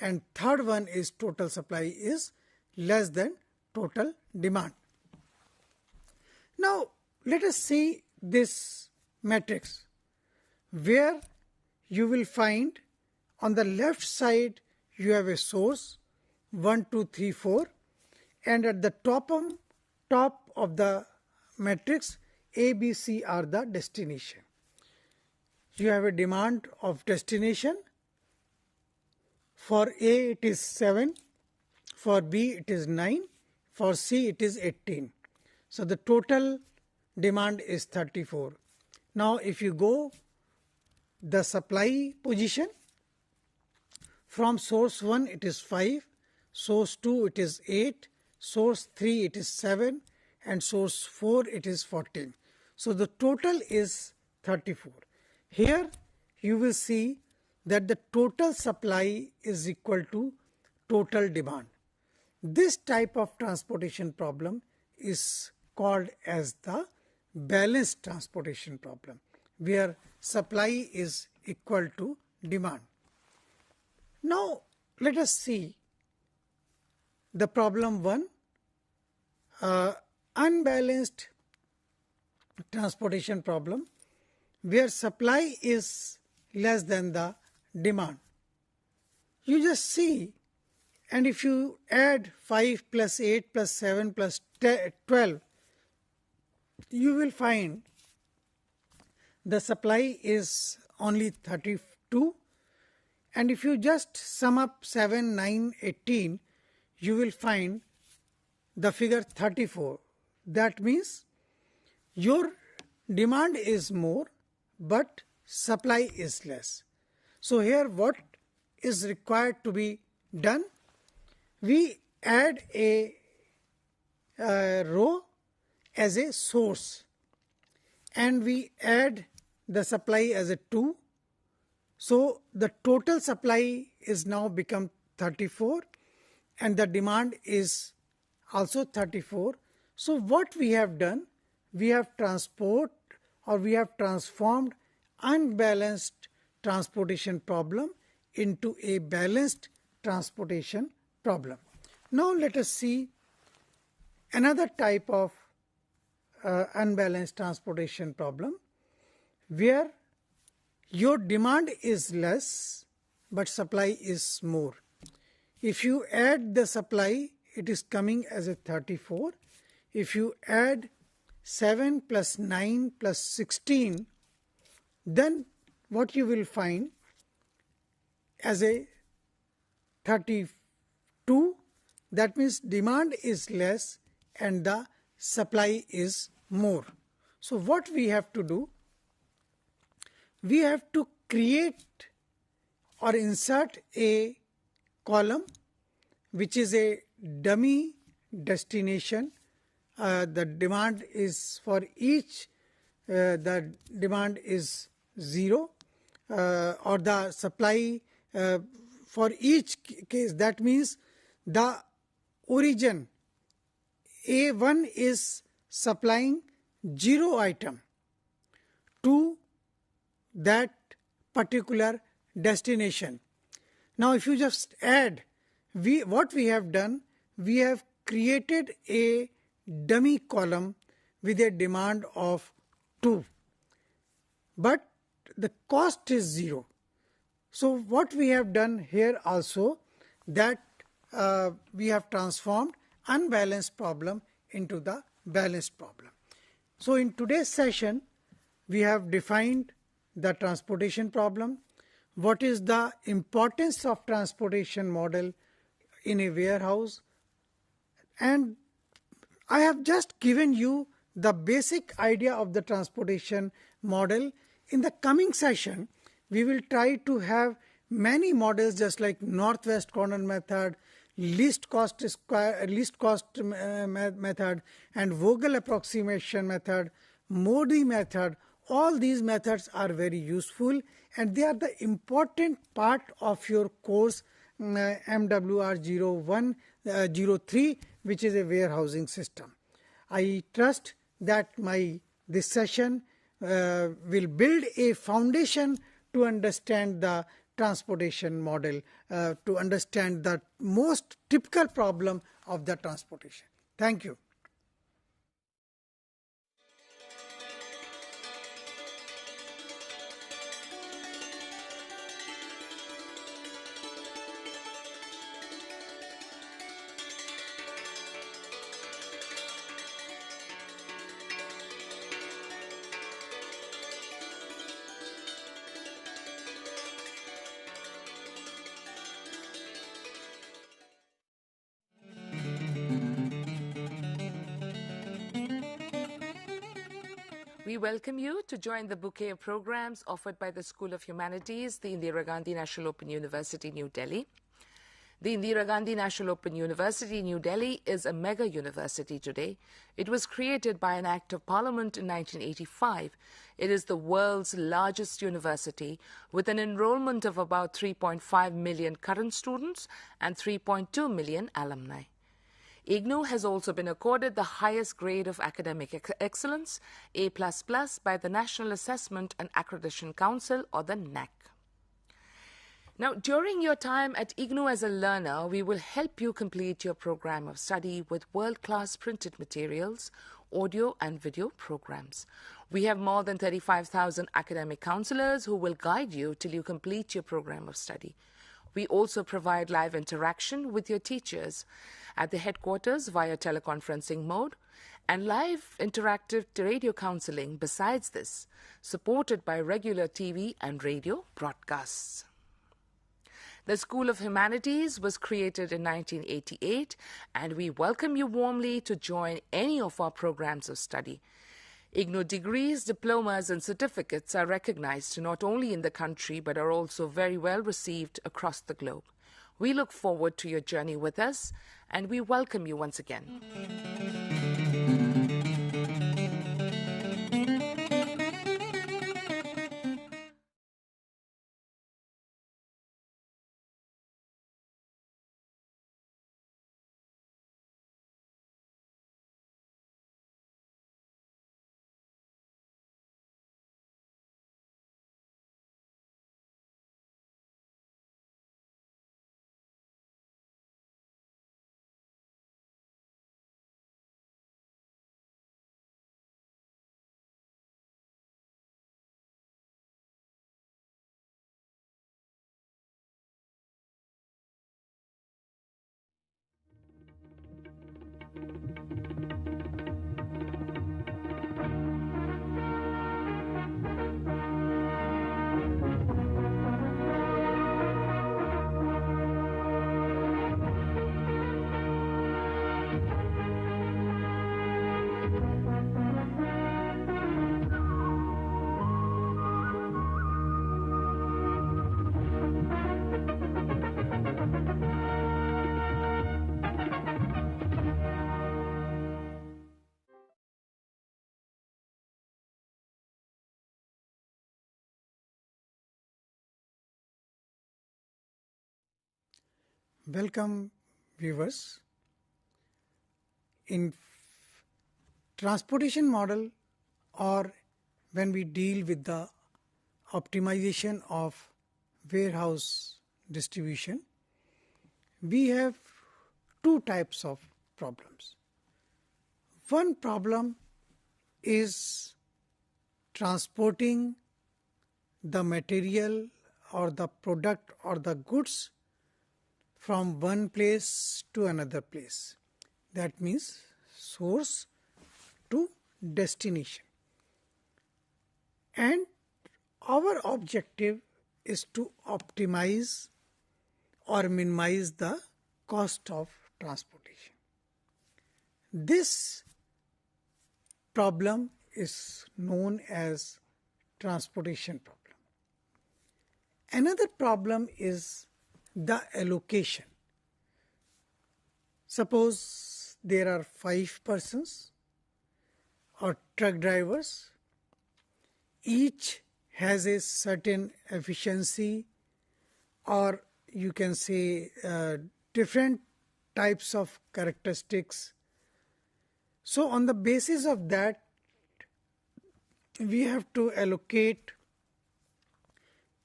And third one is total supply is less than total demand. Now let us see this matrix, where you will find on the left side you have a source 1, 2, 3, 4, and at the top of the matrix A, B, C are the destination. You have a demand of destination. For A it is 7, for B it is 9, for C it is 18. So the total demand is 34. Now if you go the supply position, from source 1 it is 5, source 2 it is 8, source 3 it is 7, and source 4 it is 14. So the total is 34. Here you will see that the total supply is equal to total demand. This type of transportation problem is called as the balanced transportation problem, where supply is equal to demand. Now let us see the problem 1, unbalanced transportation problem where supply is less than the demand. You just see, and if you add 5 plus 8 plus 7 plus 12, you will find the supply is only 32, and if you just sum up 7, 9, 18, you will find the figure 34. That means your demand is more but supply is less. So here what is required to be done? We add a row as a source and we add the supply as a 2. So the total supply is now become 34 and the demand is also 34. So what we have done, we have transformed unbalanced transportation problem into a balanced transportation problem. Now let us see another type of unbalanced transportation problem where your demand is less but supply is more. If you add the supply, it is coming as a 34. If you add 7 plus 9 plus 16, then what you will find as a 32, that means demand is less and the supply is more. So what we have to do? We have to create or insert a column which is a dummy destination. The demand is for each, the demand is 0 or the supply for each case. That means the origin A1 is supplying 0 item to that particular destination. Now if you just add, what we have done, we have created a dummy column with a demand of 2, but the cost is 0. So what we have done here also, that we have transformed unbalanced problem into the balanced problem. So in today's session, we have defined the transportation problem, what is the importance of transportation model in a warehouse, and I have just given you the basic idea of the transportation model. In the coming session, we will try to have many models just like northwest corner method, least cost method, and Vogel approximation method, Modi method. All these methods are very useful and they are the important part of your course MWR 0103, which is a warehousing system. I trust that this session will build a foundation to understand the transportation model, to understand the most typical problem of the transportation. Thank you. We welcome you to join the bouquet of programs offered by the School of Humanities, the Indira Gandhi National Open University, New Delhi. The Indira Gandhi National Open University, New Delhi is a mega university today. It was created by an Act of Parliament in 1985. It is the world's largest university with an enrollment of about 3.5 million current students and 3.2 million alumni. IGNOU has also been accorded the highest grade of academic excellence, A++, by the National Assessment and Accreditation Council, or the NAC. Now, during your time at IGNOU as a learner, we will help you complete your program of study with world-class printed materials, audio and video programs. We have more than 35,000 academic counselors who will guide you till you complete your program of study. We also provide live interaction with your teachers at the headquarters via teleconferencing mode and live interactive radio counseling besides this, supported by regular TV and radio broadcasts. The School of Humanities was created in 1988, and we welcome you warmly to join any of our programs of study. IGNOU degrees, diplomas and certificates are recognized not only in the country but are also very well received across the globe. We look forward to your journey with us, and we welcome you once again. Welcome, viewers. In transportation model, or when we deal with the optimization of warehouse distribution, we have two types of problems. One problem is transporting the material or the product or the goods from one place to another place. That means source to destination. And our objective is to optimize or minimize the cost of transportation. This problem is known as transportation problem. Another problem is the allocation. Suppose there are 5 persons or truck drivers. Each has a certain efficiency, or you can say different types of characteristics. So on the basis of that, we have to allocate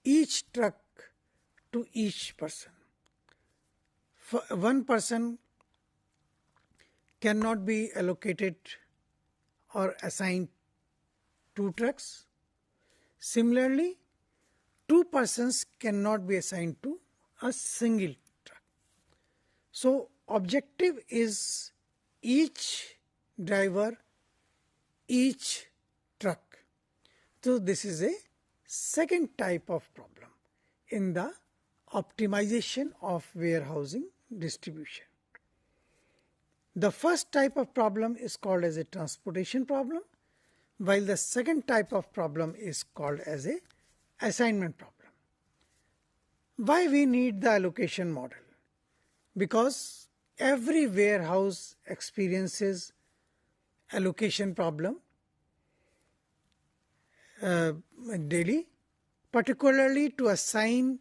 each truck to each person. One person cannot be allocated or assigned 2 trucks. Similarly, 2 persons cannot be assigned to a single truck. So objective is each driver, each truck. So this is a second type of problem in the optimization of warehousing distribution. The first type of problem is called as a transportation problem, while the second type of problem is called as a assignment problem. Why we need the allocation model? Because every warehouse experiences allocation problem daily, particularly to assign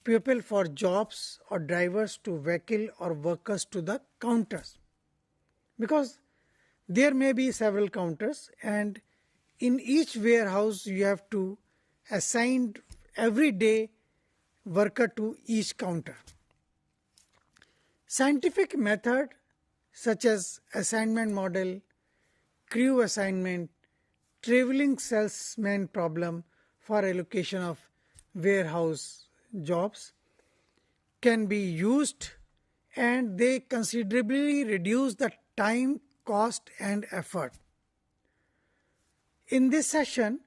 people for jobs or drivers to vehicle or workers to the counters. Because there may be several counters, and in each warehouse you have to assign every day worker to each counter. Scientific method such as assignment model, crew assignment, traveling salesman problem for allocation of warehouse jobs can be used, and they considerably reduce the time, cost and effort. In this session,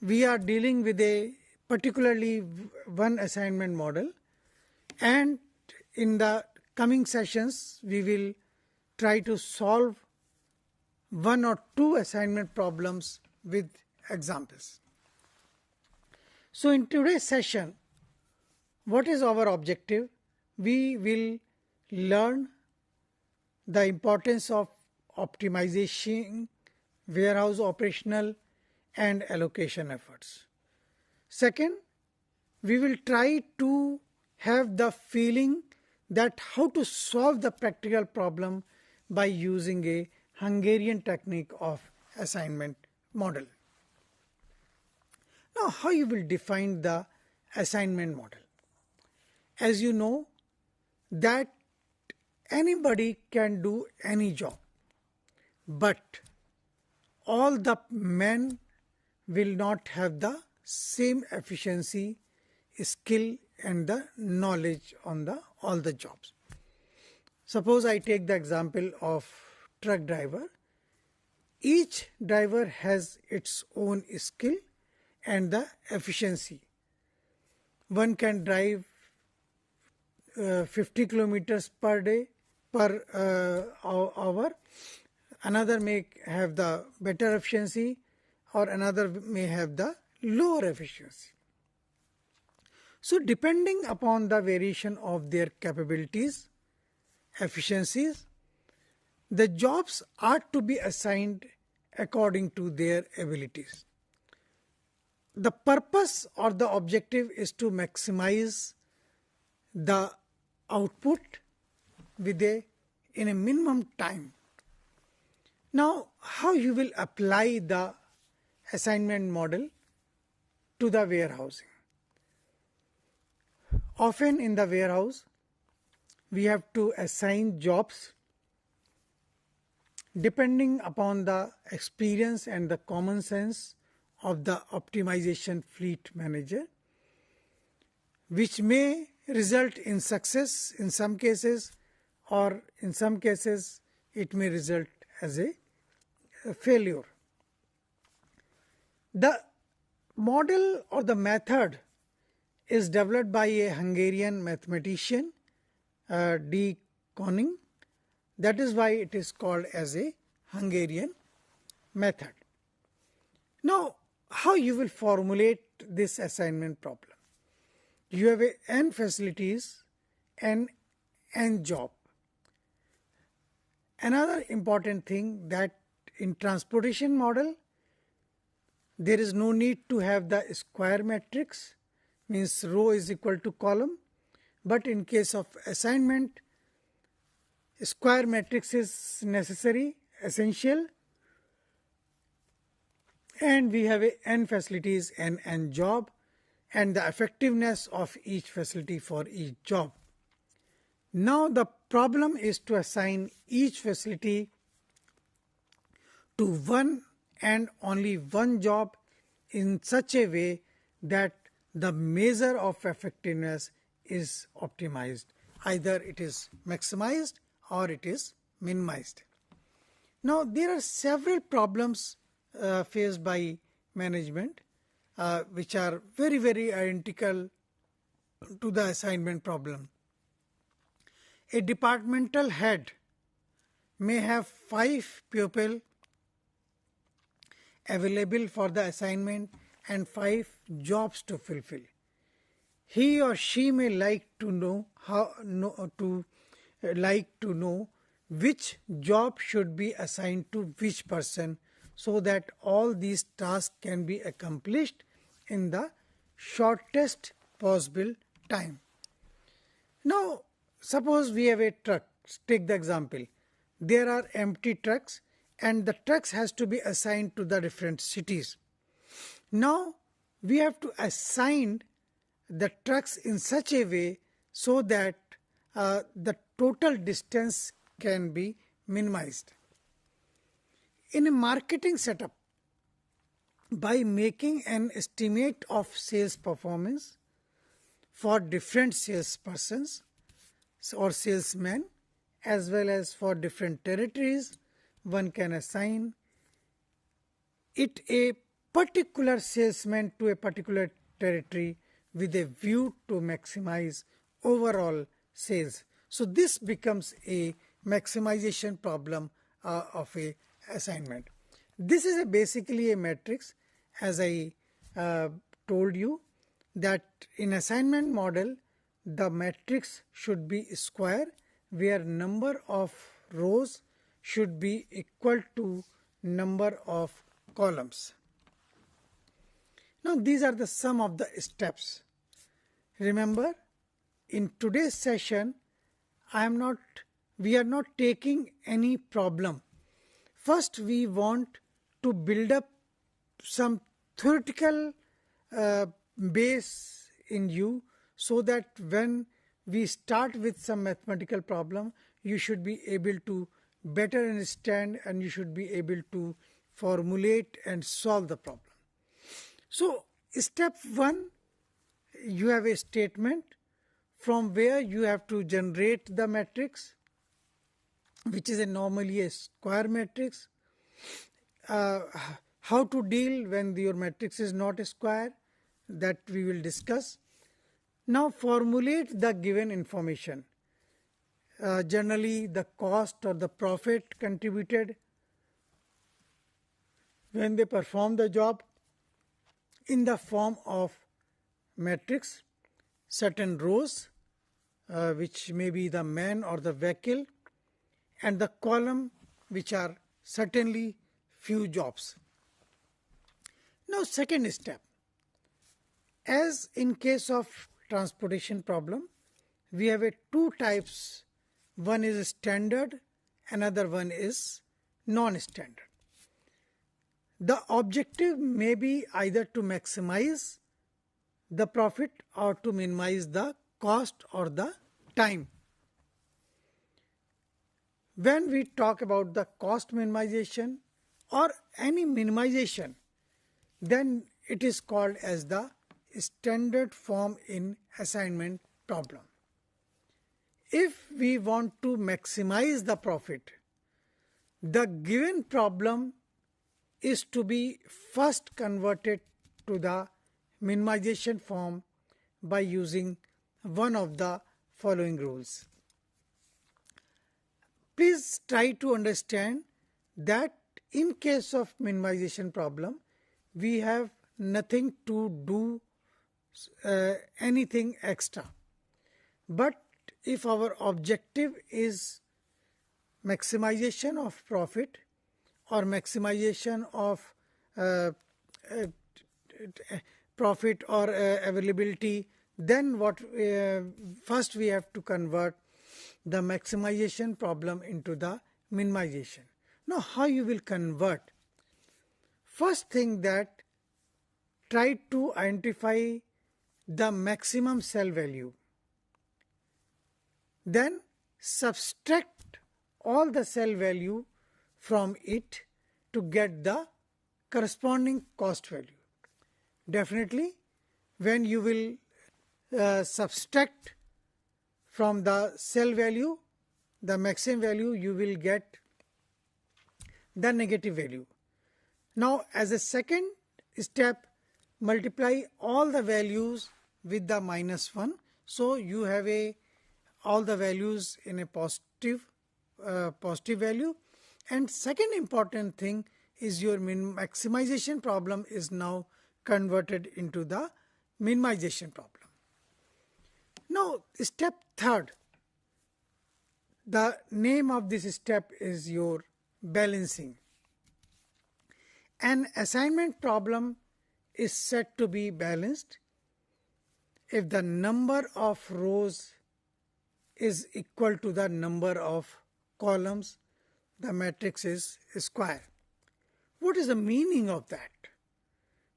we are dealing with a particularly one assignment model, and in the coming sessions we will try to solve one or two assignment problems with examples. So in today's session, what is our objective? We will learn the importance of optimization, warehouse operational and allocation efforts. Second, we will try to have the feeling that how to solve the practical problem by using a Hungarian technique of assignment model. Now, how you will define the assignment model? As you know that anybody can do any job, but all the men will not have the same efficiency, skill and the knowledge on all the jobs. Suppose I take the example of truck driver. Each driver has its own skill and the efficiency. One can drive 50 kilometers per day per hour. Another may have the better efficiency, or another may have the lower efficiency. So depending upon the variation of their capabilities, efficiencies, the jobs are to be assigned according to their abilities. The purpose or the objective is to maximize the output in a minimum time. Now, how you will apply the assignment model to the warehousing? Often in the warehouse, we have to assign jobs depending upon the experience and the common sense of the optimization fleet manager, which may result in success in some cases, or in some cases it may result as a failure. The model or the method is developed by a Hungarian mathematician, D. Koning. That is why it is called as a Hungarian method. Now, how you will formulate this assignment problem? You have n facilities and n job. Another important thing that in transportation model, there is no need to have the square matrix, means row is equal to column, but in case of assignment, square matrix is necessary, essential, and we have n facilities and n job, and the effectiveness of each facility for each job. Now the problem is to assign each facility to one and only one job in such a way that the measure of effectiveness is optimized. Either it is maximized or it is minimized. Now there are several problems faced by management which are very, very identical to the assignment problem. A departmental head may have 5 people available for the assignment and 5 jobs to fulfill. He or she may like to know which job should be assigned to which person, so that all these tasks can be accomplished in the shortest possible time. Now, suppose we have a truck. Take the example. There are empty trucks and the trucks has to be assigned to the different cities. Now, we have to assign the trucks in such a way so that the total distance can be minimized. In a marketing setup, by making an estimate of sales performance for different salespersons or salesmen, as well as for different territories, one can assign it a particular salesman to a particular territory with a view to maximize overall sales. So this becomes a maximization problem of a assignment. This is basically a matrix, as I told you, that in assignment model the matrix should be square, where number of rows should be equal to number of columns. Now these are the sum of the steps. Remember, in today's session we are not taking any problem. First we want to build up some theoretical base in you, so that when we start with some mathematical problem, you should be able to better understand and you should be able to formulate and solve the problem. So step 1, you have a statement from where you have to generate the matrix, which is normally a square matrix. How to deal when your matrix is not a square, that we will discuss. Now formulate the given information. Generally the cost or the profit contributed when they perform the job, in the form of matrix, certain rows which may be the man or the vehicle, and the column which are certainly few jobs. Now second step, as in case of transportation problem, we have two types. One is standard, another one is non-standard. The objective may be either to maximize the profit or to minimize the cost or the time. When we talk about the cost minimization or any minimization, then it is called as the standard form in assignment problem. If we want to maximize the profit, the given problem is to be first converted to the minimization form by using one of the following rules. Please try to understand that in case of minimization problem, we have nothing to do anything extra. But if our objective is maximization of profit or maximization of profit or availability, then first we have to convert the maximization problem into the minimization. Now how you will convert? First thing, that try to identify the maximum cell value. Then subtract all the cell value from it to get the corresponding cost value. Definitely when you will subtract from the cell value the maximum value, you will get the negative value. Now as a second step, multiply all the values with the -1, so you have all the values in a positive value. And second important thing is your maximization problem is now converted into the minimization problem. Now step third, the name of this step is your balancing. An assignment problem is said to be balanced if the number of rows is equal to the number of columns, the matrix is square. What is the meaning of that?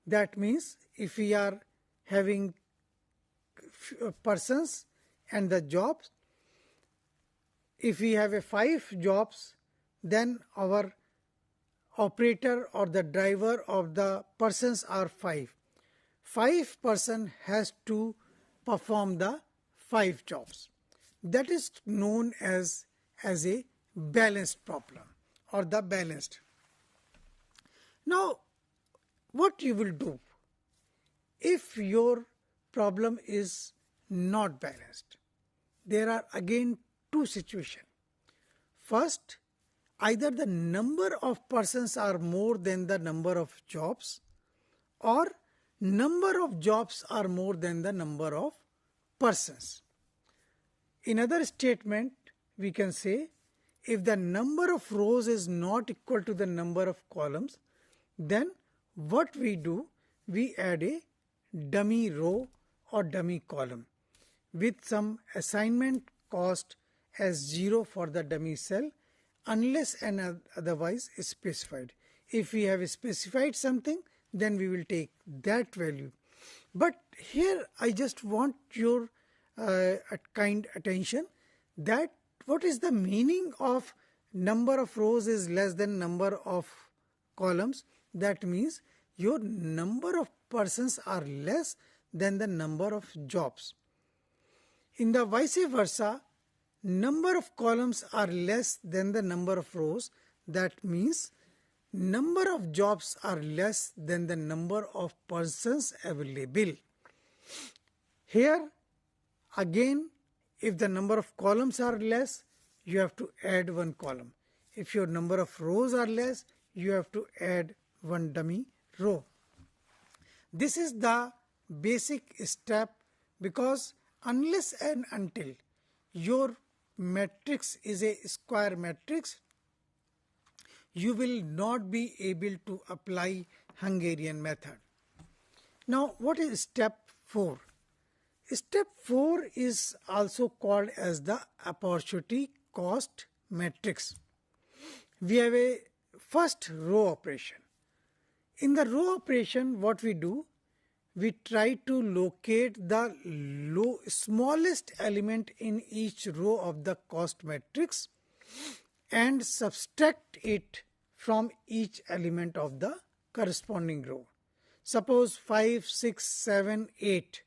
That means if we are having persons and the jobs, if we have 5 jobs, then our operator or the driver of the persons are 5. 5 person has to perform the 5 jobs. That is known as a balanced problem or the balanced. Now, what you will do if your problem is not balanced? There are again two situations. First, either the number of persons are more than the number of jobs, or number of jobs are more than the number of persons. In other statement, we can say if the number of rows is not equal to the number of columns, then what we do, we add a dummy row or dummy column with some assignment cost as 0 for the dummy cell unless and otherwise specified. If we have specified something, then we will take that value. But here I just want your kind attention that what is the meaning of number of rows is less than number of columns? That means your number of persons are less than the number of jobs. In the vice versa, number of columns are less than the number of rows. That means number of jobs are less than the number of persons available. Here again, if the number of columns are less, you have to add one column. If your number of rows are less, you have to add one dummy row. This is the basic step, because unless and until your matrix is a square matrix, you will not be able to apply Hungarian method. Now, what is step 4? Step 4 is also called as the opportunity cost matrix. We have a first row operation. In the row operation, what we do, we try to locate the smallest element in each row of the cost matrix and subtract it from each element of the corresponding row. Suppose 5, 6, 7, 8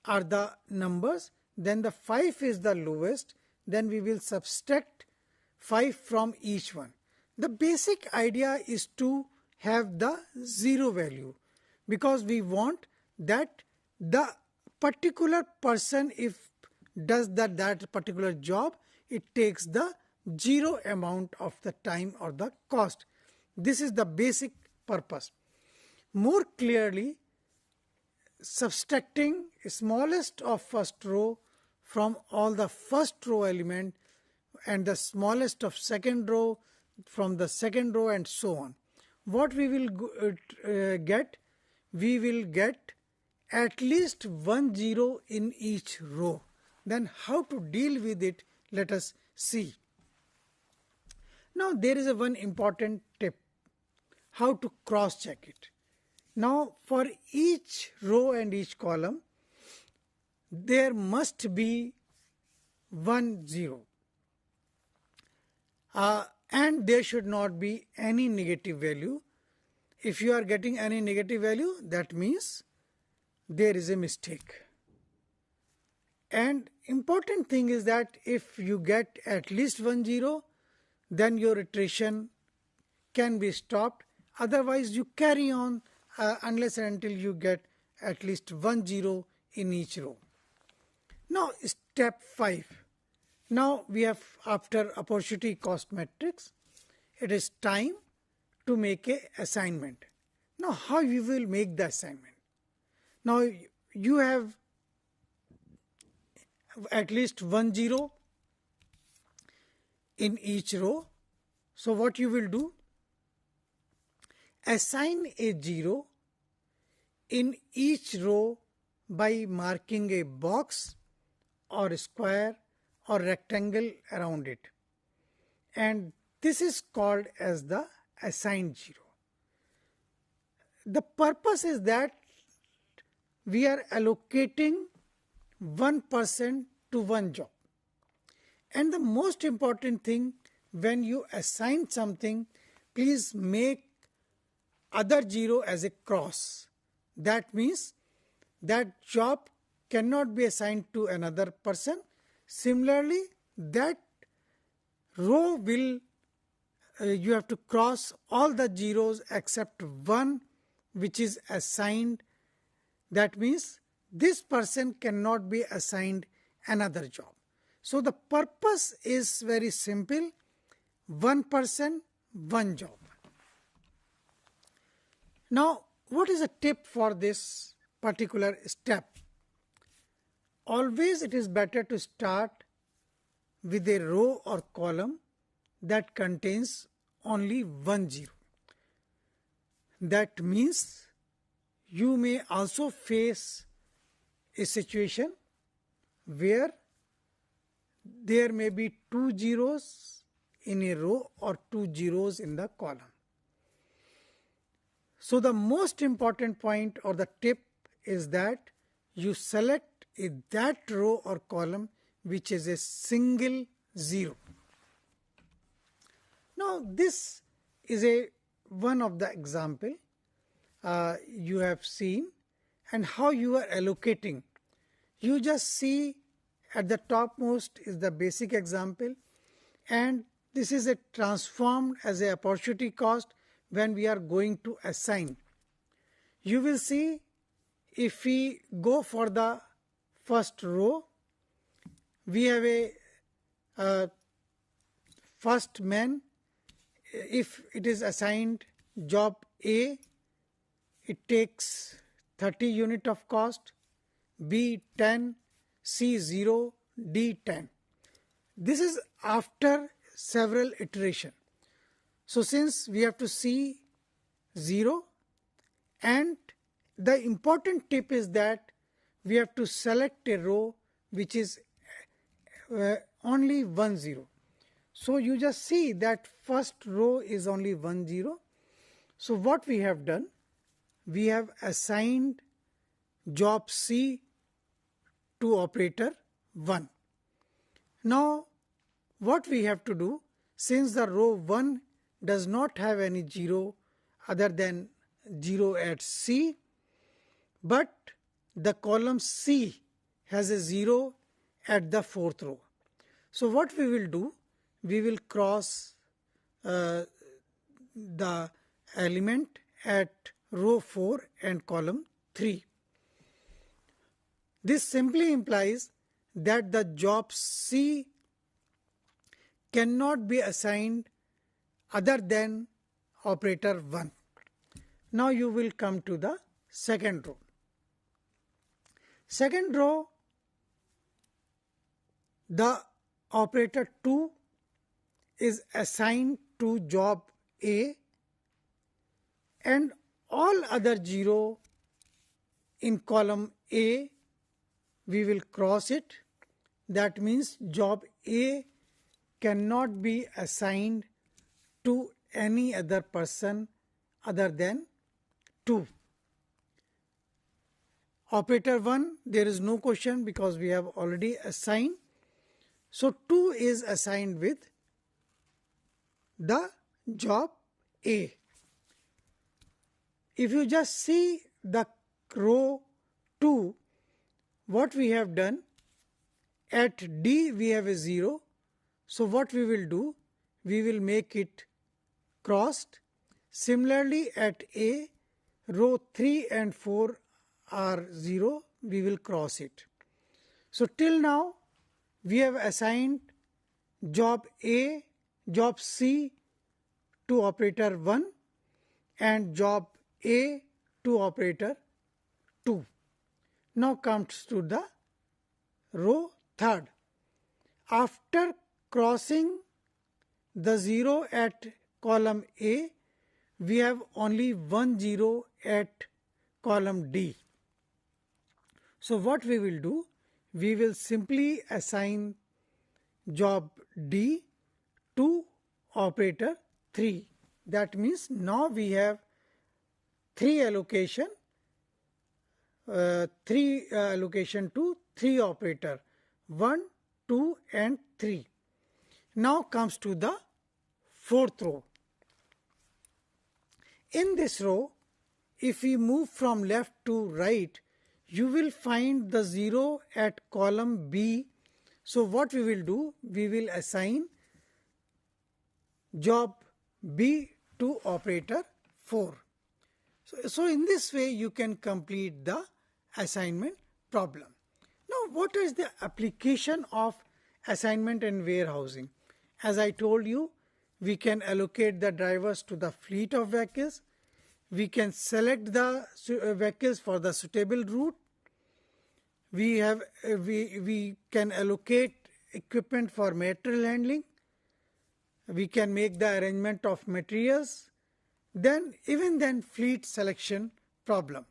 are the numbers, then the 5 is the lowest, then we will subtract 5 from each one. The basic idea is to have the 0 value, because we want that the particular person, if does that particular job, it takes the 0 amount of the time or the cost. This is the basic purpose. More clearly, subtracting smallest of first row from all the first row element and the smallest of second row from the second row and so on. What we will get? We will get at least 1 0 in each row. Then how to deal with it, let us see. Now there is one important tip, how to cross check it. Now for each row and each column, there must be 1 0. And there should not be any negative value. If you are getting any negative value, that means there is a mistake. And important thing is that if you get at least 1 0, then your iteration can be stopped. Otherwise, you carry on unless and until you get at least 1 0 in each row. Now, step 5. Now we have, after opportunity cost matrix, it is time to make a assignment. Now how you will make the assignment? Now you have at least 1 0 in each row. So what you will do? Assign a 0 in each row by marking a box or a square or rectangle around it. And this is called as the assigned 0. The purpose is that we are allocating 1% to one job. And the most important thing, when you assign something, please make other 0 as a cross. That means that job cannot be assigned to another person. Similarly, that row will you have to cross all the zeros except one which is assigned. That means this person cannot be assigned another job. So the purpose is very simple: one person, one job. Now, what is a tip for this particular step? Always it is better to start with a row or column that contains only one 0. That means you may also face a situation where there may be 2 zeros in a row or 2 zeros in the column. So the most important point or the tip is that you select that row or column which is a single 0. Now this is one of the example you have seen, and how you are allocating. You just see at the topmost is the basic example, and this is a transformed as a opportunity cost when we are going to assign. You will see if we go for the first row, we have a first man. If it is assigned job A, it takes 30 unit of cost, B 10, C 0, D 10. This is after several iteration. So since we have to see 0, and the important tip is that we have to select a row which is only 1 0. So you just see that first row is only 1 0. So what we have done, we have assigned job C to operator 1. Now what we have to do, since the row 1 does not have any 0 other than 0 at C, but the column C has a 0 at the 4th row. So what we will do, we will cross the element at row 4 and column 3. This simply implies that the job C cannot be assigned other than operator 1. Now you will come to the second row. Second row, the operator 2 is assigned to job A, and all other 0 in column A we will cross it. That means job A cannot be assigned to any other person other than 2. Operator 1, there is no question because we have already assigned. So 2 is assigned with the job A. If you just see the row 2, what we have done, at D we have a 0. So what we will do, we will make it crossed. Similarly at A, row 3 and 4 are 0, we will cross it. So till now we have assigned job A, job C to operator 1 and job A to operator 2. Now comes to the row 3rd. After crossing the 0 at column A, we have only 1 0 at column D. So what we will do, we will simply assign job D to operator 3. That means now we have 3 allocation to 3 operator, 1, 2 and 3. Now comes to the 4th row. In this row, if we move from left to right, you will find the 0 at column B. So what we will do, we will assign job B to operator 4. So in this way you can complete the assignment problem. Now what is the application of assignment and warehousing? As I told you, we can allocate the drivers to the fleet of vehicles. We can select the vehicles for the suitable route. We can allocate equipment for material handling. We can make the arrangement of materials. Then fleet selection problem.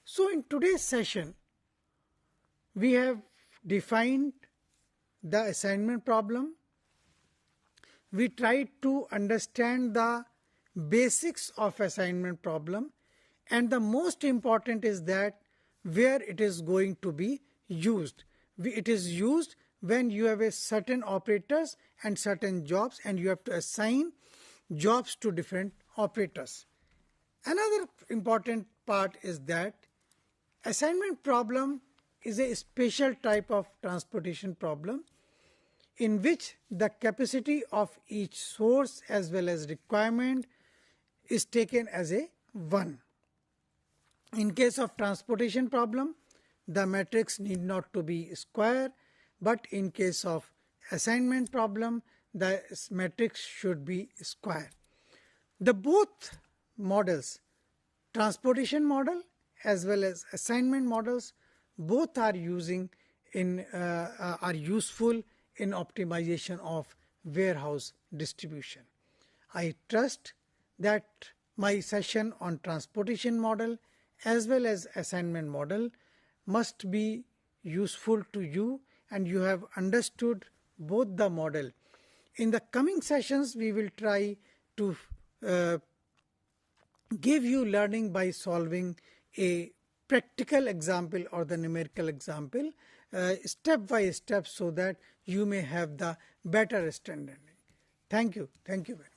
So in today's session, we have defined the assignment problem. We tried to understand the basics of assignment problem, and the most important is that where it is going to be used. It is used when you have a certain operators and certain jobs, and you have to assign jobs to different operators. Another important part is that assignment problem is a special type of transportation problem in which the capacity of each source as well as requirement is taken as a 1. In case of transportation problem, the matrix need not to be square, but in case of assignment problem, the matrix should be square. The both models, transportation model as well as assignment models, both are useful in optimization of warehouse distribution. I trust that my session on transportation model as well as assignment model must be useful to you, and you have understood both the model. In the coming sessions, we will try to give you learning by solving a practical example or the numerical example step by step, so that you may have the better understanding. Thank you. Thank you very much.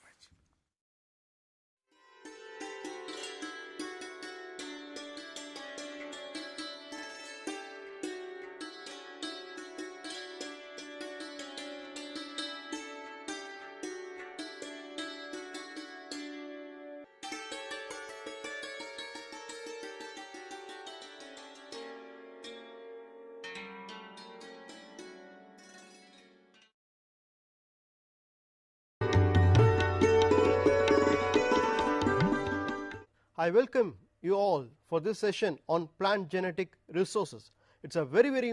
I welcome you all for this session on plant genetic resources. It's a very